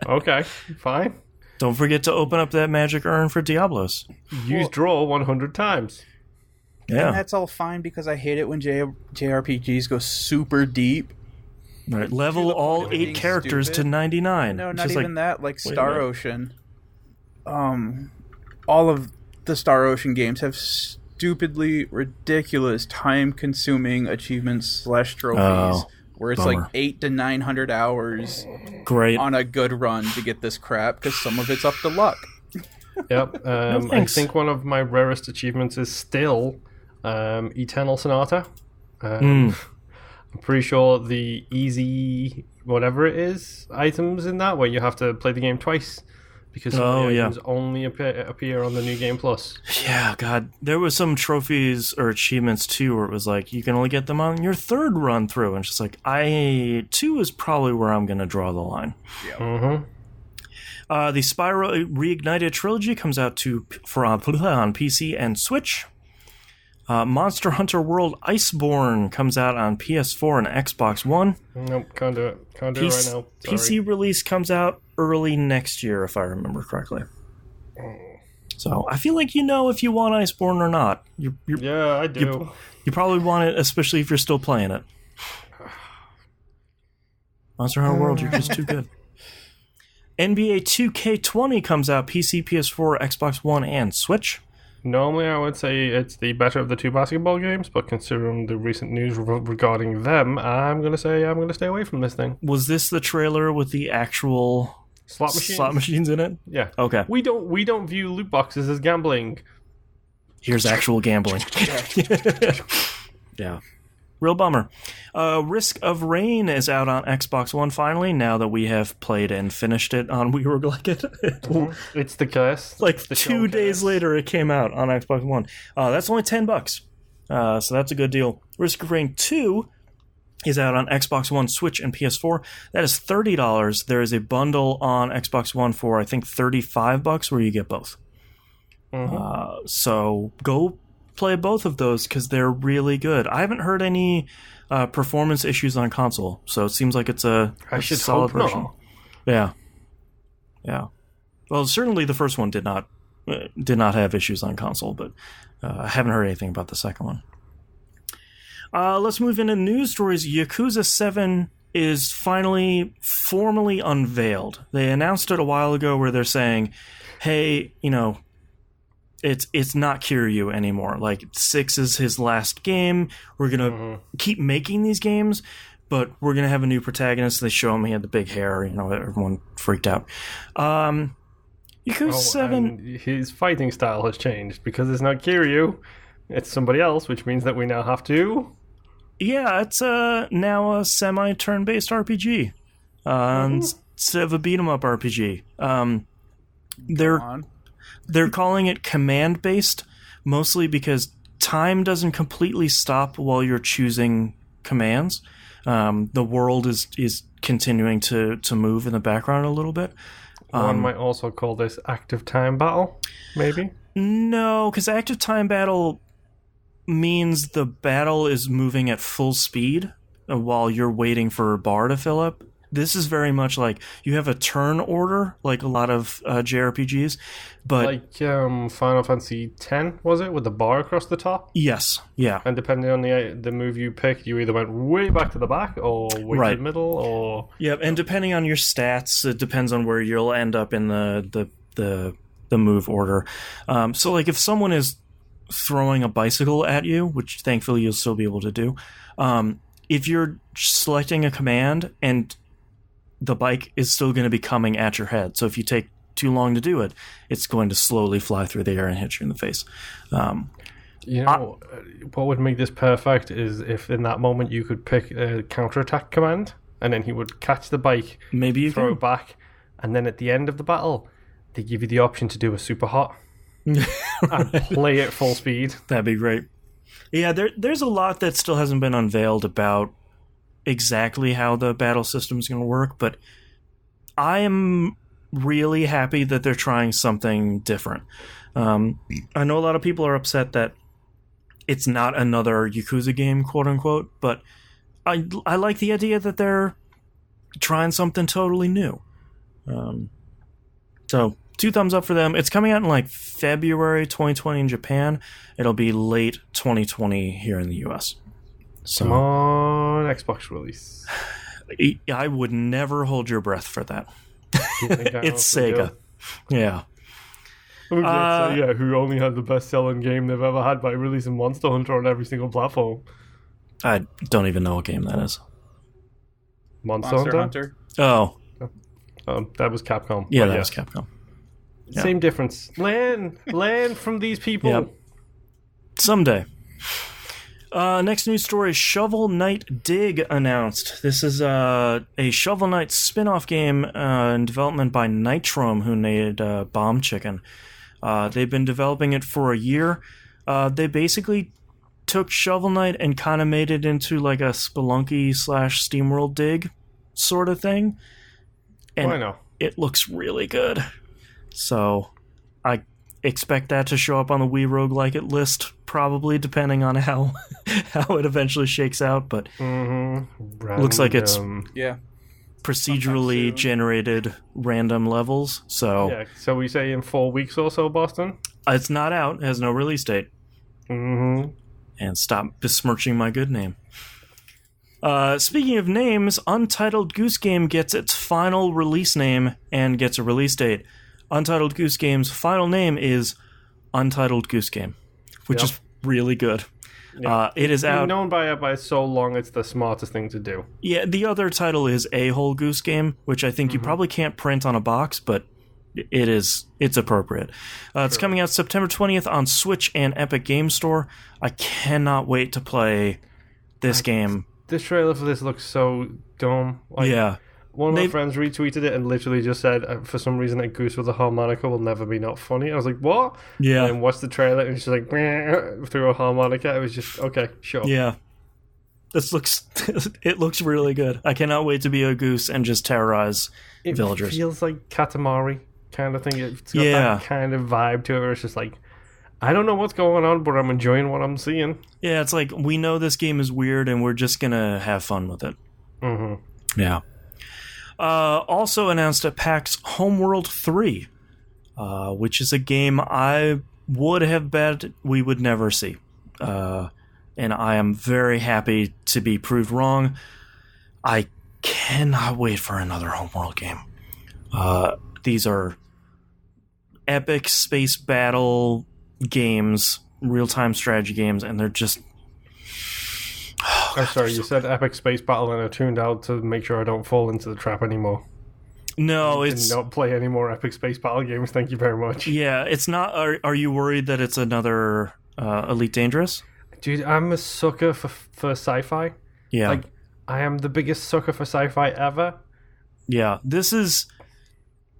S2: okay, fine.
S1: Don't forget to open up that magic urn for Diablos.
S2: Use draw 100 times.
S1: Yeah.
S3: And that's all fine because I hate it when JRPGs go super deep.
S1: Right. Level all 8 characters to 99.
S3: No, not even that. Like Star Ocean. All of the Star Ocean games have stupidly ridiculous time-consuming achievements / trophies where it's like 800 to 900 hours on a good run to get this crap because some of it's up to luck.
S2: Yep. I think one of my rarest achievements is still Eternal Sonata. I'm pretty sure the easy whatever it is items in that where you have to play the game twice because some items only appear on the New Game Plus.
S1: Yeah, God. There was some trophies or achievements, too, where it was like, you can only get them on your 3rd run through. And it's just like, 2 is probably where I'm going to draw the line.
S3: Yeah.
S2: Mm-hmm.
S1: The Spyro Reignited Trilogy comes out on PC and Switch. Monster Hunter World Iceborne comes out on PS4 and Xbox One.
S2: Nope, can't do it. Can't do it right now. Sorry.
S1: PC release comes out early next year, if I remember correctly. So I feel like you know if you want Iceborne or not.
S2: Yeah, I do.
S1: You probably want it, especially if you're still playing it. Monster Hunter World, you're just too good. NBA 2K20 comes out PC, PS4, Xbox One, and Switch.
S2: Normally, I would say it's the better of the 2 basketball games, but considering the recent news regarding them, I'm going to say I'm going to stay away from this thing.
S1: Was this the trailer with the actual slot machines in it?
S2: Yeah.
S1: Okay.
S2: We don't view loot boxes as gambling.
S1: Here's actual gambling. Yeah. Real bummer. Risk of Rain is out on Xbox One finally, now that we have played and finished it on We Were Like It.
S2: It's the curse.
S1: Like 2 days later it came out on Xbox One. That's only $10. So that's a good deal. Risk of Rain 2 is out on Xbox One, Switch, and PS4. That is $30. There is a bundle on Xbox One for, I think, $35 where you get both. Mm-hmm. So go play both of those because they're really good. I haven't heard any performance issues on console, so it seems like it's a solid version. Yeah. Well, certainly the first one did not have issues on console, but I haven't heard anything about the second one. Let's move into news stories. Yakuza 7 is finally formally unveiled. They announced it a while ago where they're saying, hey, it's not Kiryu anymore. Like, 6 is his last game. We're going to keep making these games, but we're going to have a new protagonist. They show him he had the big hair. Everyone freaked out. Yakuza 7...
S2: his fighting style has changed because it's not Kiryu. It's somebody else, which means that we now have to...
S1: Yeah, it's now a semi-turn-based RPG. Instead of a beat-em-up RPG. They're calling it command-based, mostly because time doesn't completely stop while you're choosing commands. The world is continuing to move in the background a little bit.
S2: One might also call this active time battle, maybe?
S1: No, because active time battle means the battle is moving at full speed while you're waiting for a bar to fill up. This is very much like you have a turn order, like a lot of JRPGs, but
S2: like Final Fantasy X, was it, with the bar across the top?
S1: Yes, yeah.
S2: And depending on the move you picked, you either went way back to the back or way to the middle, or
S1: yep. And depending on your stats, it depends on where you'll end up in the move order. So, like, if someone is throwing a bicycle at you, which thankfully you'll still be able to do, if you're selecting a command and the bike is still going to be coming at your head. So if you take too long to do it, it's going to slowly fly through the air and hit you in the face.
S2: What would make this perfect is if in that moment you could pick a counterattack command, and then he would catch the bike,
S1: maybe you
S2: throw it back, and then at the end of the battle, they give you the option to do a super hot and play it full speed.
S1: That'd be great. Yeah, there's a lot that still hasn't been unveiled about exactly how the battle system is going to work, but I am really happy that they're trying something different. I know a lot of people are upset that it's not another Yakuza game, quote unquote, but I like the idea that they're trying something totally new. So 2 thumbs up for them. It's coming out in like February 2020 in Japan. It'll be late 2020 here in the US. So,
S2: come on, Xbox release.
S1: I would never hold your breath for that. It's Sega. Yeah.
S2: Yeah, who only had the best-selling game they've ever had by releasing Monster Hunter on every single platform.
S1: I don't even know what game that is.
S2: Monster Hunter?
S1: Oh.
S2: That was Capcom.
S1: Yeah, that was Capcom. Yeah.
S2: Same difference. Learn from these people.
S1: Yep. Someday. Next news story, Shovel Knight Dig announced. This is a Shovel Knight spin-off game in development by Nitrome, who made Bomb Chicken. They've been developing it for a year. They basically took Shovel Knight and kind of made it into like a Spelunky / SteamWorld Dig sort of thing. And
S2: I know.
S1: It looks really good. So I expect that to show up on the Wii Roguelike It list, probably, depending on how it eventually shakes out. But looks like it's procedurally generated random levels. So
S2: so we say in 4 weeks or so, Boston?
S1: It's not out. It has no release date.
S2: Mm-hmm.
S1: And stop besmirching my good name. Speaking of names, Untitled Goose Game gets its final release name and gets a release date. Untitled Goose Game's final name is Untitled Goose Game, which is really good. Yeah. It is out.
S2: Known by so long, it's the smartest thing to do.
S1: Yeah, the other title is A-Hole Goose Game, which I think you probably can't print on a box, but it's appropriate. It's coming out September 20th on Switch and Epic Game Store. I cannot wait to play this game.
S2: This trailer for this looks so dumb. One of my friends retweeted it and literally just said, for some reason, a goose with a harmonica will never be not funny. I was like, what?
S1: Yeah.
S2: And watched the trailer and she's like, through a harmonica. It was just, okay, sure.
S1: Yeah. It looks really good. I cannot wait to be a goose and just terrorize villagers.
S2: It feels like Katamari kind of thing. It's got that kind of vibe to it where it's just like, I don't know what's going on, but I'm enjoying what I'm seeing.
S1: Yeah, it's like, we know this game is weird and we're just going to have fun with it. Mm-hmm. Yeah. Also announced at PAX Homeworld 3, which is a game I would have bet we would never see. And I am very happy to be proved wrong. I cannot wait for another Homeworld game. These are epic space battle games, real-time strategy games, and they're just...
S2: I'm sorry, you said epic space battle and I tuned out to make sure I don't fall into the trap anymore.
S1: No, it's...
S2: not play any more epic space battle games, thank you very much.
S1: Yeah, it's not... Are you worried that it's another Elite Dangerous?
S2: Dude, I'm a sucker for sci-fi.
S1: Yeah.
S2: Like, I am the biggest sucker for sci-fi ever.
S1: Yeah, this is...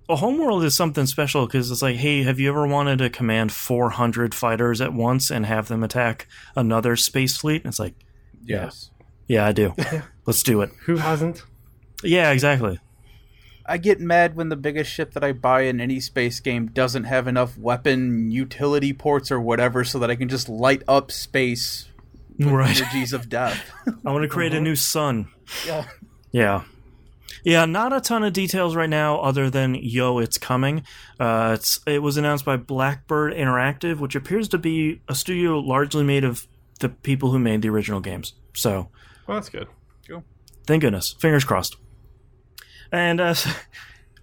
S1: A Homeworld is something special because it's like, hey, have you ever wanted to command 400 fighters at once and have them attack another space fleet? And it's like,
S3: yes.
S1: Yeah, I do. Let's do it.
S2: Who hasn't?
S1: Yeah, exactly.
S3: I get mad when the biggest ship that I buy in any space game doesn't have enough weapon utility ports or whatever so that I can just light up space with energies of death.
S1: I want to create a new sun.
S3: Yeah.
S1: Yeah. Yeah, not a ton of details right now other than, it's coming. It was announced by Blackbird Interactive, which appears to be a studio largely made of the people who made the original games. So,
S2: well, that's good.
S3: Cool.
S1: Thank goodness. Fingers crossed. And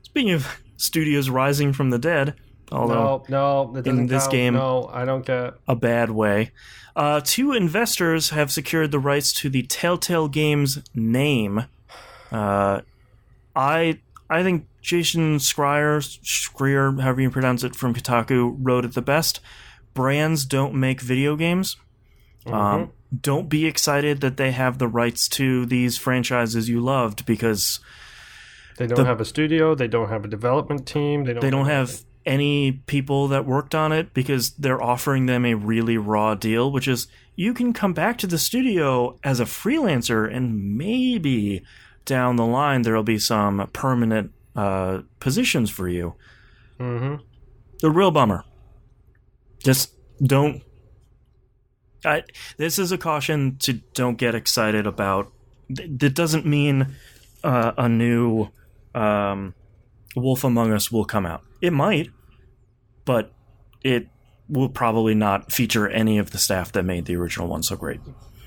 S1: speaking of studios rising from the dead, although
S2: no,
S1: in this game,
S2: no, I don't care.
S1: A bad way. 2 investors have secured the rights to the Telltale Games name. I think Jason Schreier, however you pronounce it, from Kotaku, wrote it the best. Brands don't make video games. Don't be excited that they have the rights to these franchises you loved because
S2: they don't have a studio, they don't have a development team,
S1: they don't have any people that worked on it because they're offering them a really raw deal, which is you can come back to the studio as a freelancer and maybe down the line there'll be some permanent positions for you.
S2: Mm-hmm.
S1: The real bummer. Just don't... this is a caution to don't get excited about. That doesn't mean a new Wolf Among Us will come out. It might, but it will probably not feature any of the staff that made the original one so great.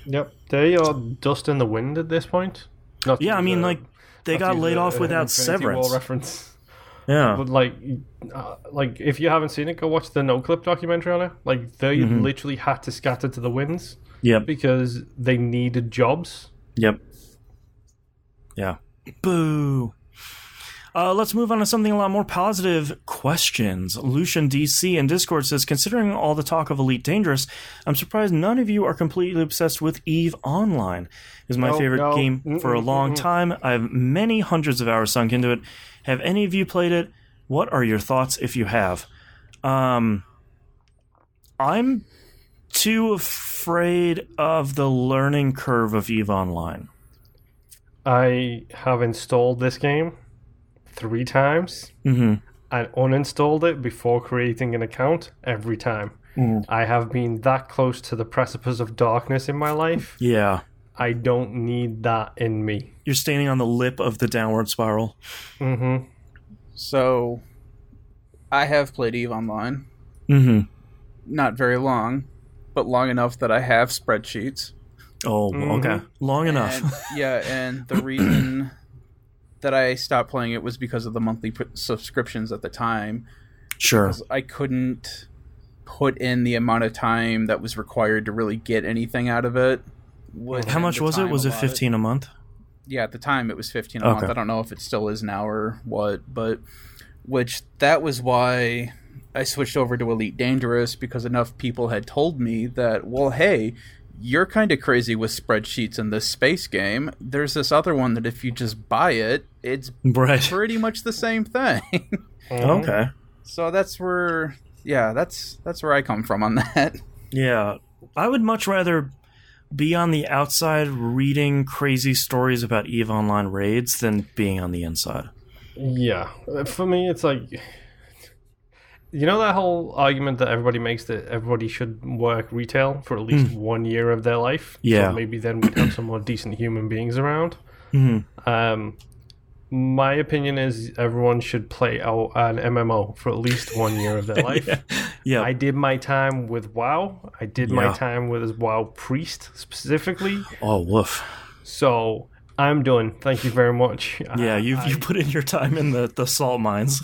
S2: Yep. They are dust in the wind at this point.
S1: Yeah, I mean, like, they got laid off without severance.
S2: War reference.
S1: Yeah.
S2: But, like, if you haven't seen it, go watch the No Clip documentary on it. Like, they literally had to scatter to the winds.
S1: Yep.
S2: Because they needed jobs.
S1: Yep. Yeah. Boo. Let's move on to something a lot more positive. Questions. Lucian DC in Discord says, considering all the talk of Elite Dangerous, I'm surprised none of you are completely obsessed with EVE Online. It is my favorite game for a long time. I have many hundreds of hours sunk into it. Have any of you played it? What are your thoughts if you have? I'm too afraid of the learning curve of EVE Online.
S2: I have installed this game 3 times and uninstalled it before creating an account every time. I have been that close to the precipice of darkness in my life.
S1: Yeah.
S2: I don't need that in me.
S1: You're standing on the lip of the downward spiral.
S3: So, I have played EVE Online. Not very long, but long enough that I have spreadsheets.
S1: Oh, okay. Long enough.
S3: And the reason that I stopped playing it was because of the monthly subscriptions at the time.
S1: Sure.
S3: I couldn't put in the amount of time that was required to really get anything out of it.
S1: How much was it? Was it $15 a month?
S3: Yeah, at the time it was $15 a month. I don't know if it still is now or what, but that was why I switched over to Elite Dangerous, because enough people had told me that, well, hey, you're kind of crazy with spreadsheets in this space game. There's this other one that if you just buy it, it's pretty much the same thing.
S1: Okay.
S3: So that's where I come from on that.
S1: Yeah. I would much rather be on the outside reading crazy stories about EVE Online raids than being on the inside.
S2: Yeah. For me, it's like... You know that whole argument that everybody makes that everybody should work retail for at least 1 year of their life?
S1: Yeah.
S2: So maybe then we'd have some more decent human beings around. My opinion is everyone should play an MMO for at least 1 year of their life.
S1: Yeah.
S2: I did my time with WoW. I did my time with WoW Priest specifically.
S1: Oh, woof.
S2: So... I'm done. Thank you very much.
S1: Yeah, you put in your time in the salt mines.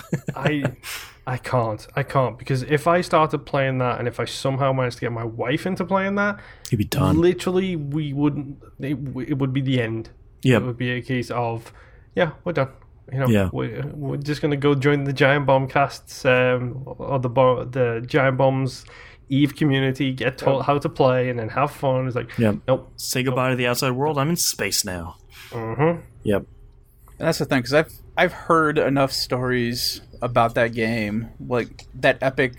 S2: I can't, because if I started playing that, and if I somehow managed to get my wife into playing that,
S1: you'd be done.
S2: Literally, we wouldn't. It would be the end.
S1: Yeah,
S2: it would be a case of, we're done. You know, we're just gonna go join the Giant Bomb casts, or the Giant Bombs EVE community, get told how to play, and then have fun. It's like, nope.
S1: Say goodbye to the outside world. I'm in space now. Yep.
S3: And that's the thing, because I've heard enough stories about that game, like that epic,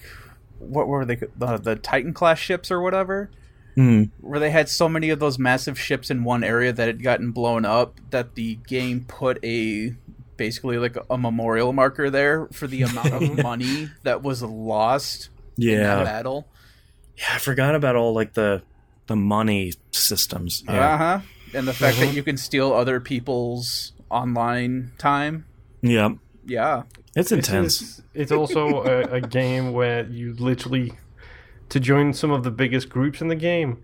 S3: what were they, the Titan class ships or whatever, where they had so many of those massive ships in one area that had gotten blown up that the game put basically like a memorial marker there for the amount of money that was lost in that battle.
S1: Yeah, I forgot about all like the money systems. Yeah.
S3: And the fact that you can steal other people's online time.
S1: Yeah.
S3: Yeah.
S1: It's intense.
S2: It's also a game where you literally, to join some of the biggest groups in the game,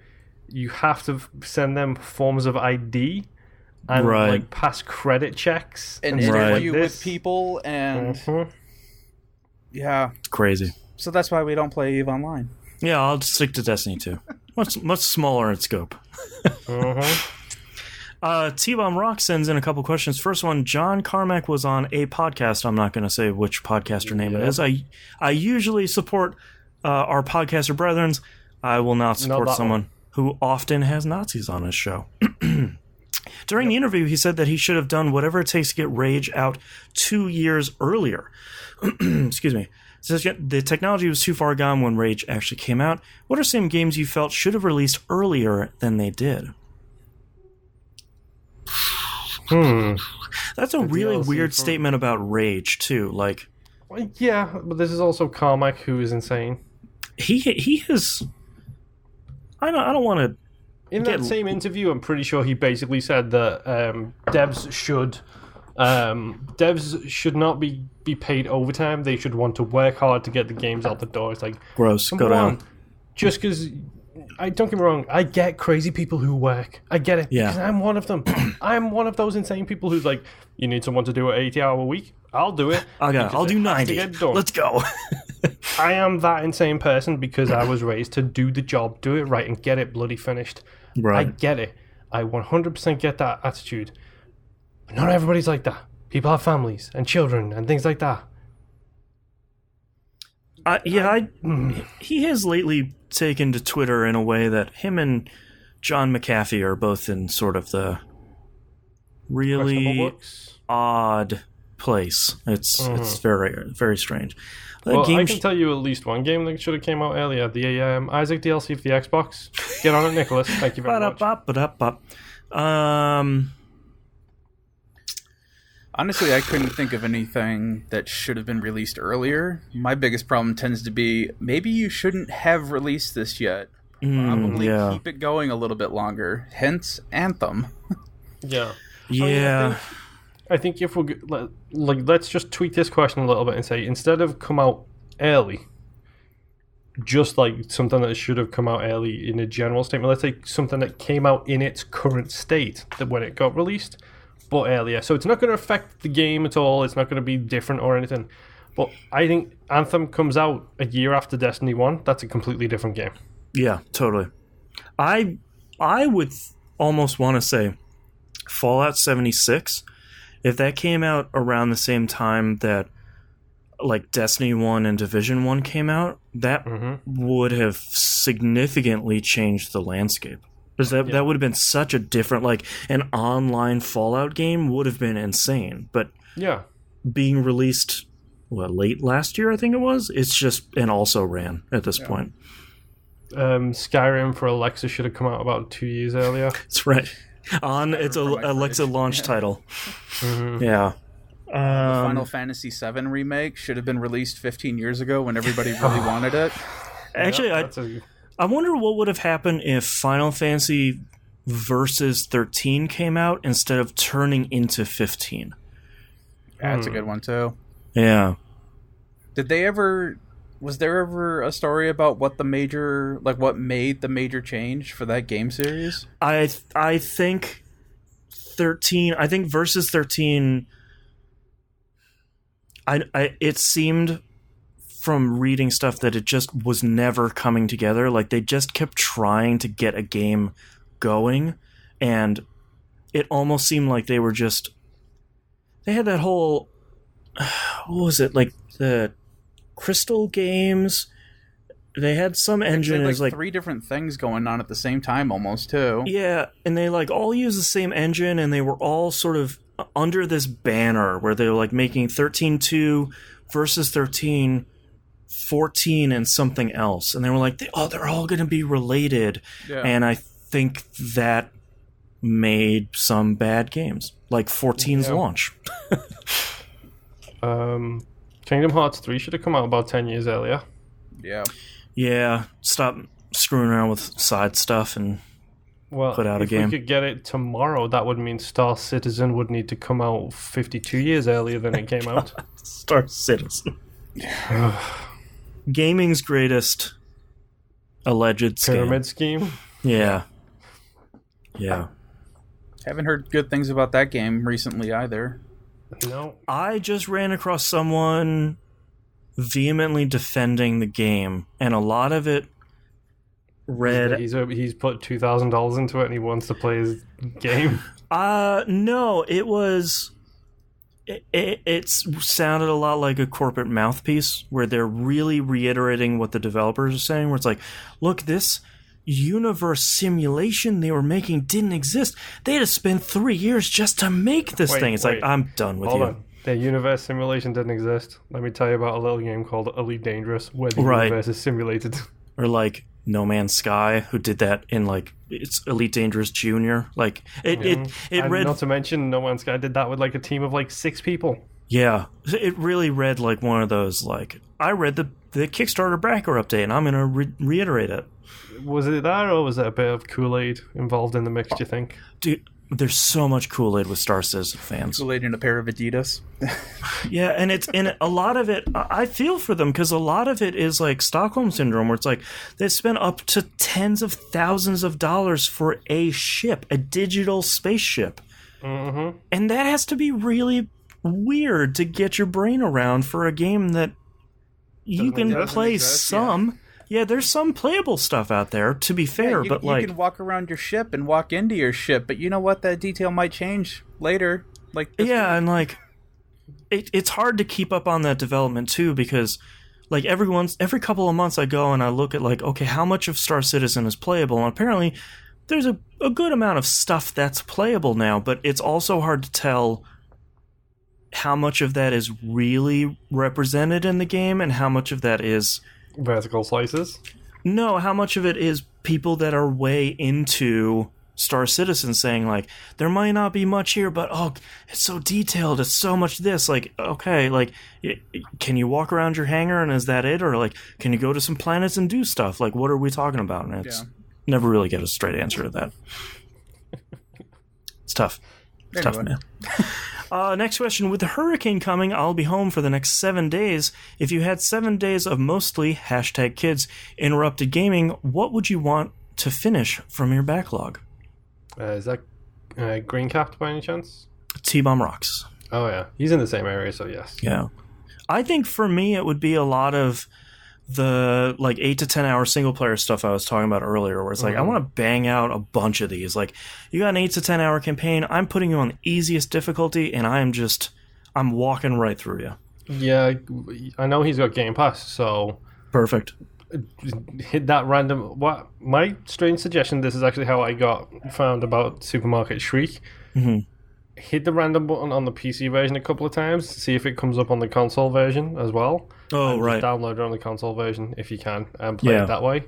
S2: you have to send them forms of ID and like pass credit checks
S3: and interview with people and
S1: it's crazy.
S3: So that's why we don't play EVE Online.
S1: Yeah, I'll stick to Destiny 2. Much smaller in scope. T-Bomb Rock sends in a couple questions. First one, John Carmack was on a podcast. I'm not going to say which podcaster name it is. I usually support our podcaster brethren. I will not support someone who often has Nazis on his show. During the interview, he said that he should have done whatever it takes to get Rage out 2 years earlier. Excuse me. says the technology was too far gone when Rage actually came out. What are some games you felt should have released earlier than they did? That's a really weird statement about Rage too. Like,
S2: yeah, but this is also Carmack, who is insane.
S1: He is. I don't want to.
S2: In that same interview, I'm pretty sure he basically said that devs should not be paid overtime. They should want to work hard to get the games out the door. It's like,
S1: gross. Go down.
S2: Just because, don't get me wrong, I get crazy people who work. I get it. Yeah. Because I'm one of them. I'm one of those insane people who's like, you need someone to do an 80-hour week? I'll do it.
S1: I'll do 90. Let's go.
S2: I am that insane person because I was raised to do the job, do it right, and get it bloody finished. Right. I get it. I 100% get that attitude. But not everybody's like that. People have families and children and things like that.
S1: He has lately taken to Twitter in a way that him and John McAfee are both in sort of the really odd place. It's very, very strange.
S2: Well, I can tell you at least one game that should have came out earlier. The Isaac DLC for the Xbox. Get on it, Nicholas. Thank you very much.
S3: Honestly, I couldn't think of anything that should have been released earlier. My biggest problem tends to be maybe you shouldn't have released this yet. Probably keep it going a little bit longer. Hence, Anthem.
S2: Yeah.
S1: Yeah.
S2: I think if we let's just tweak this question a little bit and say, instead of come out early, just like something that should have come out early in a general statement, let's say something that came out in its current state that when it got released, but earlier. So it's not going to affect the game at all. It's not going to be different or anything. But I think Anthem comes out a year after Destiny 1. That's a completely different game.
S1: Yeah, totally. I would almost want to say Fallout 76. If that came out around the same time that like Destiny 1 and Division 1 came out, that would have significantly changed the landscape. Because that would have been such a different, like, an online Fallout game would have been insane. But being released, late last year, I think it was, it's just an also-ran at this point.
S2: Skyrim for Alexa should have come out about 2 years earlier.
S1: That's right. It's a Alexa launch title. Yeah.
S3: The Final Fantasy VII remake should have been released 15 years ago when everybody really wanted it.
S1: Actually, I wonder what would have happened if Final Fantasy Versus 13 came out instead of turning into 15.
S3: That's a good one too.
S1: Yeah.
S3: Was there ever a story about what made the major change for that game series?
S1: I think 13. I think Versus 13. It seemed from reading stuff that it just was never coming together. Like they just kept trying to get a game going, and it almost seemed like they had that whole what was it, like the Crystal games? They had some engine.
S3: They had like 3 different things going on at the same time almost too.
S1: Yeah, and they like all use the same engine, and they were all sort of under this banner where they were like making 13.2 versus 13, 14, and something else. And they were like, they're all going to be related. Yeah. And I think that made some bad games, like 14's launch.
S2: Kingdom Hearts 3 should have come out about 10 years earlier.
S3: Yeah.
S1: Yeah, stop screwing around with side stuff and put out a game.
S2: If we could get it tomorrow, that would mean Star Citizen would need to come out 52 years earlier than it came out.
S1: Star Citizen. Gaming's greatest alleged scam.
S2: Pyramid scheme?
S1: Yeah. Yeah.
S3: Haven't heard good things about that game recently either.
S2: No.
S1: I just ran across someone vehemently defending the game, and a lot of it read...
S2: He's put $2,000 into it and he wants to play his game?
S1: No, it was... It sounded a lot like a corporate mouthpiece where they're really reiterating what the developers are saying, where it's like, look, this universe simulation they were making didn't exist. They had to spend 3 years just to make this thing. It's like, I'm done with you.
S2: The universe simulation didn't exist. Let me tell you about a little game called Elite Dangerous, where the universe is simulated.
S1: Or like No Man's Sky, who did that in like it's Elite Dangerous Junior. Like it read.
S2: Not to mention, No Man's Sky did that with like a team of like 6 people.
S1: Yeah, it really read like one of those. Like I read the Kickstarter backer update, and I'm gonna reiterate it.
S2: Was it that, or was there a bit of Kool-Aid involved in the mix? Do you think,
S1: dude? There's so much Kool-Aid with Star Citizen fans.
S3: Kool-Aid in a pair of Adidas.
S1: Yeah, and it's in a lot of it. I feel for them because a lot of it is like Stockholm Syndrome, where it's like they spent up to tens of thousands of dollars for a ship, a digital spaceship, and that has to be really weird to get your brain around for a game that you can play some. Yeah, there's some playable stuff out there, to be fair, but like...
S3: You can walk around your ship and walk into your ship, but you know what? That detail might change later.
S1: And like... It's hard to keep up on that development, too, because like every couple of months I go and I look at like, okay, how much of Star Citizen is playable? And apparently there's a good amount of stuff that's playable now, but it's also hard to tell how much of that is really represented in the game and how much of that is...
S2: vertical slices?
S1: No, how much of it is people that are way into Star Citizen saying, like, there might not be much here, but, oh, it's so detailed, it's so much this. Like, okay, like, can you walk around your hangar and is that it? Or, like, can you go to some planets and do stuff? Like, what are we talking about? And it's never really get a straight answer to that. It's tough. It's tough, man. Next question. With the hurricane coming, I'll be home for the next 7 days. If you had 7 days of mostly #kids interrupted gaming, what would you want to finish from your backlog?
S2: Is that Green Capped by any chance?
S1: T-Bomb Rocks.
S2: Oh, yeah. He's in the same area, so yes.
S1: Yeah. I think for me, it would be a lot of the like 8 to 10 hour single player stuff I was talking about earlier, where it's like I want to bang out a bunch of these. Like, you got an 8 to 10 hour campaign, I'm putting you on the easiest difficulty, and I'm walking right through you.
S2: Yeah, I know he's got Game Pass, so
S1: perfect.
S2: Hit that random. What my strange suggestion? This is actually how I found about Supermarket Shriek. Hit the random button on the PC version a couple of times, see if it comes up on the console version as well.
S1: Oh, and right.
S2: Download it on the console version if you can and play it that way.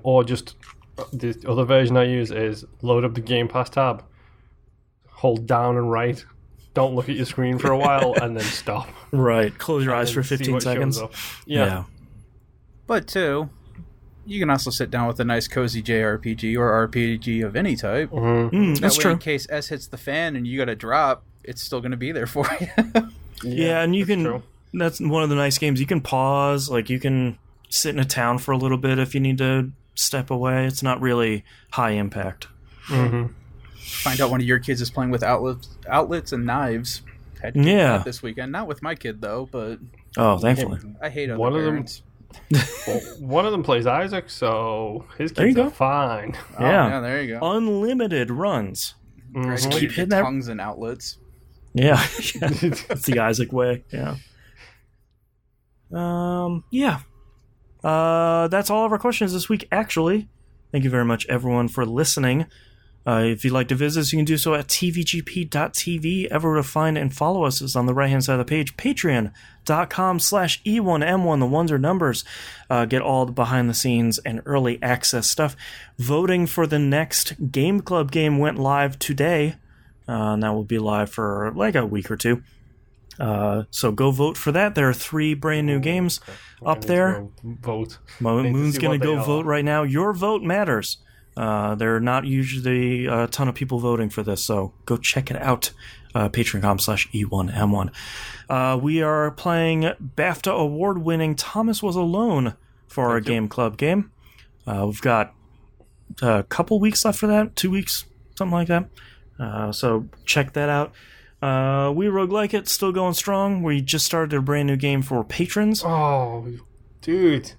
S2: Or just the other version I use is load up the Game Pass tab, hold down and right, don't look at your screen for a while, and then stop.
S1: Right. Close your eyes for 15 seconds.
S2: Yeah.
S3: But too, you can also sit down with a nice cozy JRPG or RPG of any type.
S1: That's true.
S3: In case S hits the fan and you got to drop, it's still going to be there for you.
S1: Yeah, and you can. True. That's one of the nice games. You can pause, like you can sit in a town for a little bit if you need to step away. It's not really high impact.
S3: Find out one of your kids is playing with outlets and knives. Had to do that this weekend. Not with my kid though, but
S1: thankfully.
S3: I hate other parents.
S2: One of them plays Isaac, so his kids are fine.
S3: Yeah, there you go.
S1: Unlimited runs.
S3: Just keep hitting tongues and outlets.
S1: Yeah, it's the Isaac way. Yeah. That's all of our questions this week, actually. Thank you very much, everyone, for listening. If you'd like to visit us, you can do so at tvgp.tv. Everywhere to find and follow us is on the right-hand side of the page. Patreon.com/E1M1. The ones are numbers. Get all the behind-the-scenes and early access stuff. Voting for the next Game Club game went live today. And that will be live for like a week or two. So go vote for that. There are 3 brand new games up there.
S2: Vote.
S1: Moon's going to go vote right now. Your vote matters. There are not usually a ton of people voting for this, so go check it out. Patreon.com/E1M1. We are playing BAFTA award-winning Thomas Was Alone for our Game Club game. We've got a couple weeks left for that, 2 weeks, something like that. So check that out. We Roguelike It, still going strong. We just started a brand new game for patrons.
S2: Oh, dude.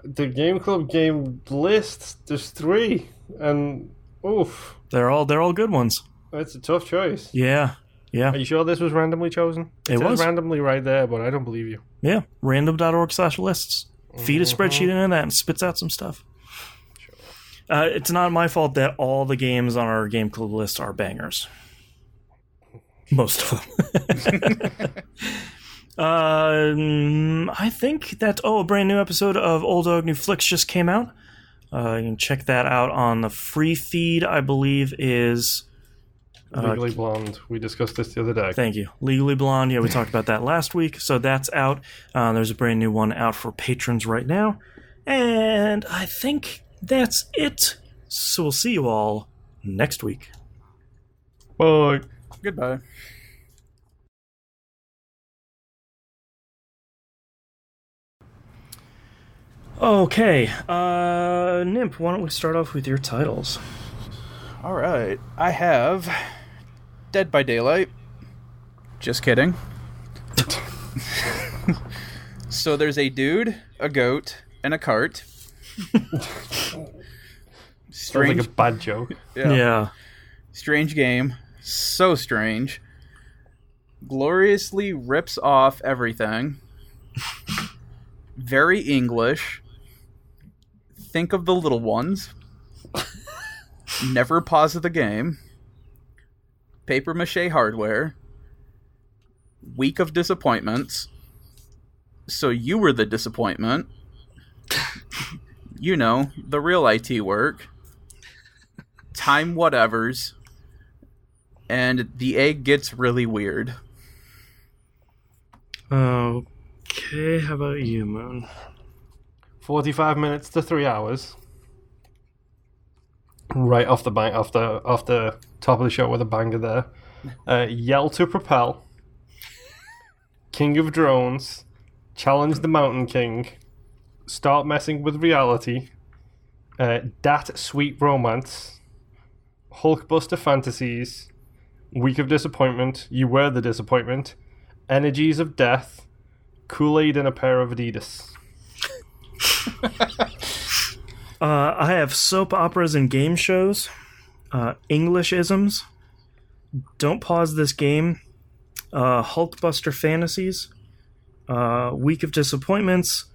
S2: The Game Club game list, there's 3, and oof.
S1: They're all good ones.
S2: It's a tough choice.
S1: Yeah.
S2: Are you sure this was randomly chosen? It was randomly right there, but I don't believe you.
S1: Yeah, random.org/lists. Feed a spreadsheet into that and spits out some stuff. Sure. It's not my fault that all the games on our Game Club list are bangers. Most of them. I think that a brand new episode of Old Dog New Flicks just came out. You can check that out on the free feed. I believe is
S2: Legally Blonde. We discussed this the other day.
S1: Thank you. Legally Blonde. Yeah, we talked about that last week. So that's out. There's a brand new one out for patrons right now. And I think that's it. So we'll see you all next week.
S2: Bye.
S3: Goodbye.
S1: Okay. Nymph, why don't we start off with your titles?
S3: All right. I have Dead by Daylight. Just kidding. So there's a dude, a goat, and a cart.
S2: Sounds like a bad joke.
S1: Yeah.
S3: Strange game. So strange. Gloriously rips off everything. Very English. Think of the little ones. Never pause the game. Paper mache hardware. Week of disappointments. So you were the disappointment. You know, the real IT work. Time whatevers. And the egg gets really weird.
S1: Okay, how about you, Moon?
S2: 45 minutes to 3 hours. Right off the top of the show with a banger there. Yell to Propel. King of Drones. Challenge the Mountain King. Start Messing with Reality. Dat Sweet Romance. Hulkbuster Fantasies. Week of Disappointment. You Were the Disappointment. Energies of Death. Kool-Aid and a Pair of Adidas.
S1: I have soap operas and game shows. Englishisms. Don't Pause This Game. Hulkbuster Fantasies. Week of Disappointments.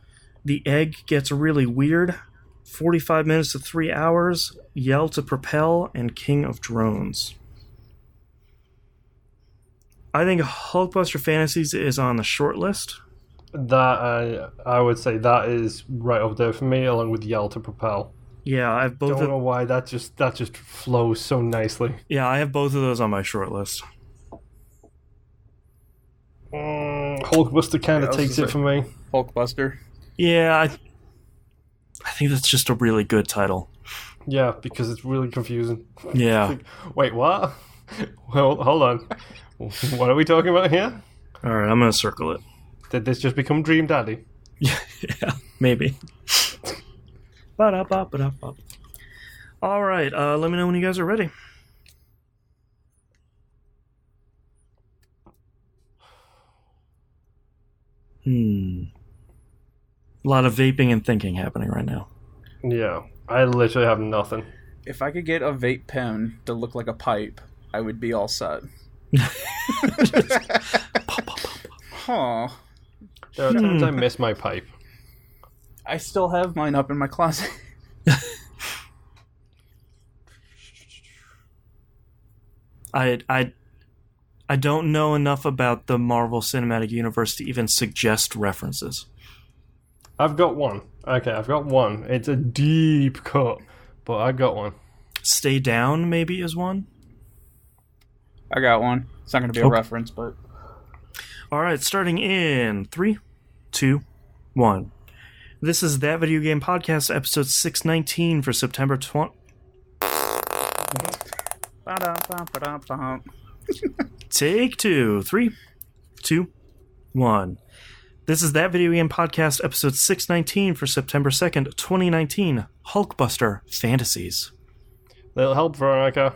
S1: The Egg Gets Really Weird. 45 minutes to 3 hours. Yell to Propel. And King of Drones. I think Hulkbuster Fantasies is on the short list.
S2: That I would say that is right up there for me, along with Yell to Propel.
S1: Yeah, I have both.
S2: Don't know why that just flows so nicely.
S1: Yeah, I have both of those on my short list.
S2: Hulkbuster kind of takes it for me.
S3: Hulkbuster.
S1: Yeah, I think that's just a really good title.
S2: Yeah, because it's really confusing.
S1: Yeah.
S2: Like, wait, what? Well, hold on. What are we talking about here?
S1: All right, I'm gonna circle it.
S2: Did this just become Dream Daddy?
S1: Yeah, maybe. All right, let me know when you guys are ready. A lot of vaping and thinking happening right now.
S2: Yeah, I literally have nothing.
S3: If I could get a vape pen to look like a pipe, I would be all set. Huh.
S2: There are times I miss my pipe.
S3: I still have mine up in my closet.
S1: I don't know enough about the Marvel Cinematic Universe to even suggest references.
S2: I've got one. Okay, I've got one. It's a deep cut, but I got one.
S1: Stay Down maybe is one.
S3: I got one. It's not going to be a reference, but...
S1: All right, starting in 3, 2, 1. This is That Video Game Podcast, episode 619 for September 20... Take 2. 3, 2, 1. This is That Video Game Podcast, episode 619 for September 2nd, 2019. Hulkbuster Fantasies.
S2: Little help, Veronica.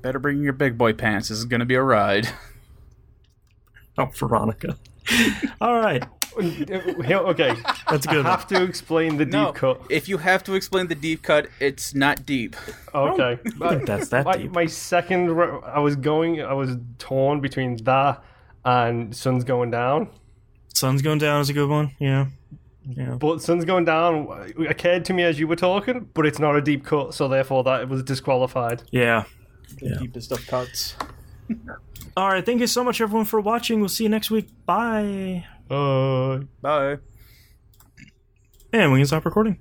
S3: Better bring your big boy pants. This is going to be a ride.
S1: Oh, Veronica. All right.
S2: Okay.
S1: That's good.
S2: I have to explain the deep cut.
S3: If you have to explain the deep cut, it's not deep.
S2: Okay.
S1: I think that's that deep.
S2: My second... I was torn between that and Sun's Going Down.
S1: Sun's Going Down is a good one. Yeah.
S2: But Sun's Going Down occurred to me as you were talking, but it's not a deep cut, so therefore that was disqualified.
S1: Yeah.
S3: The deepest of cuts.
S1: All right, thank you so much, everyone, for watching. We'll see you next week. Bye.
S3: Bye.
S1: And we can stop recording.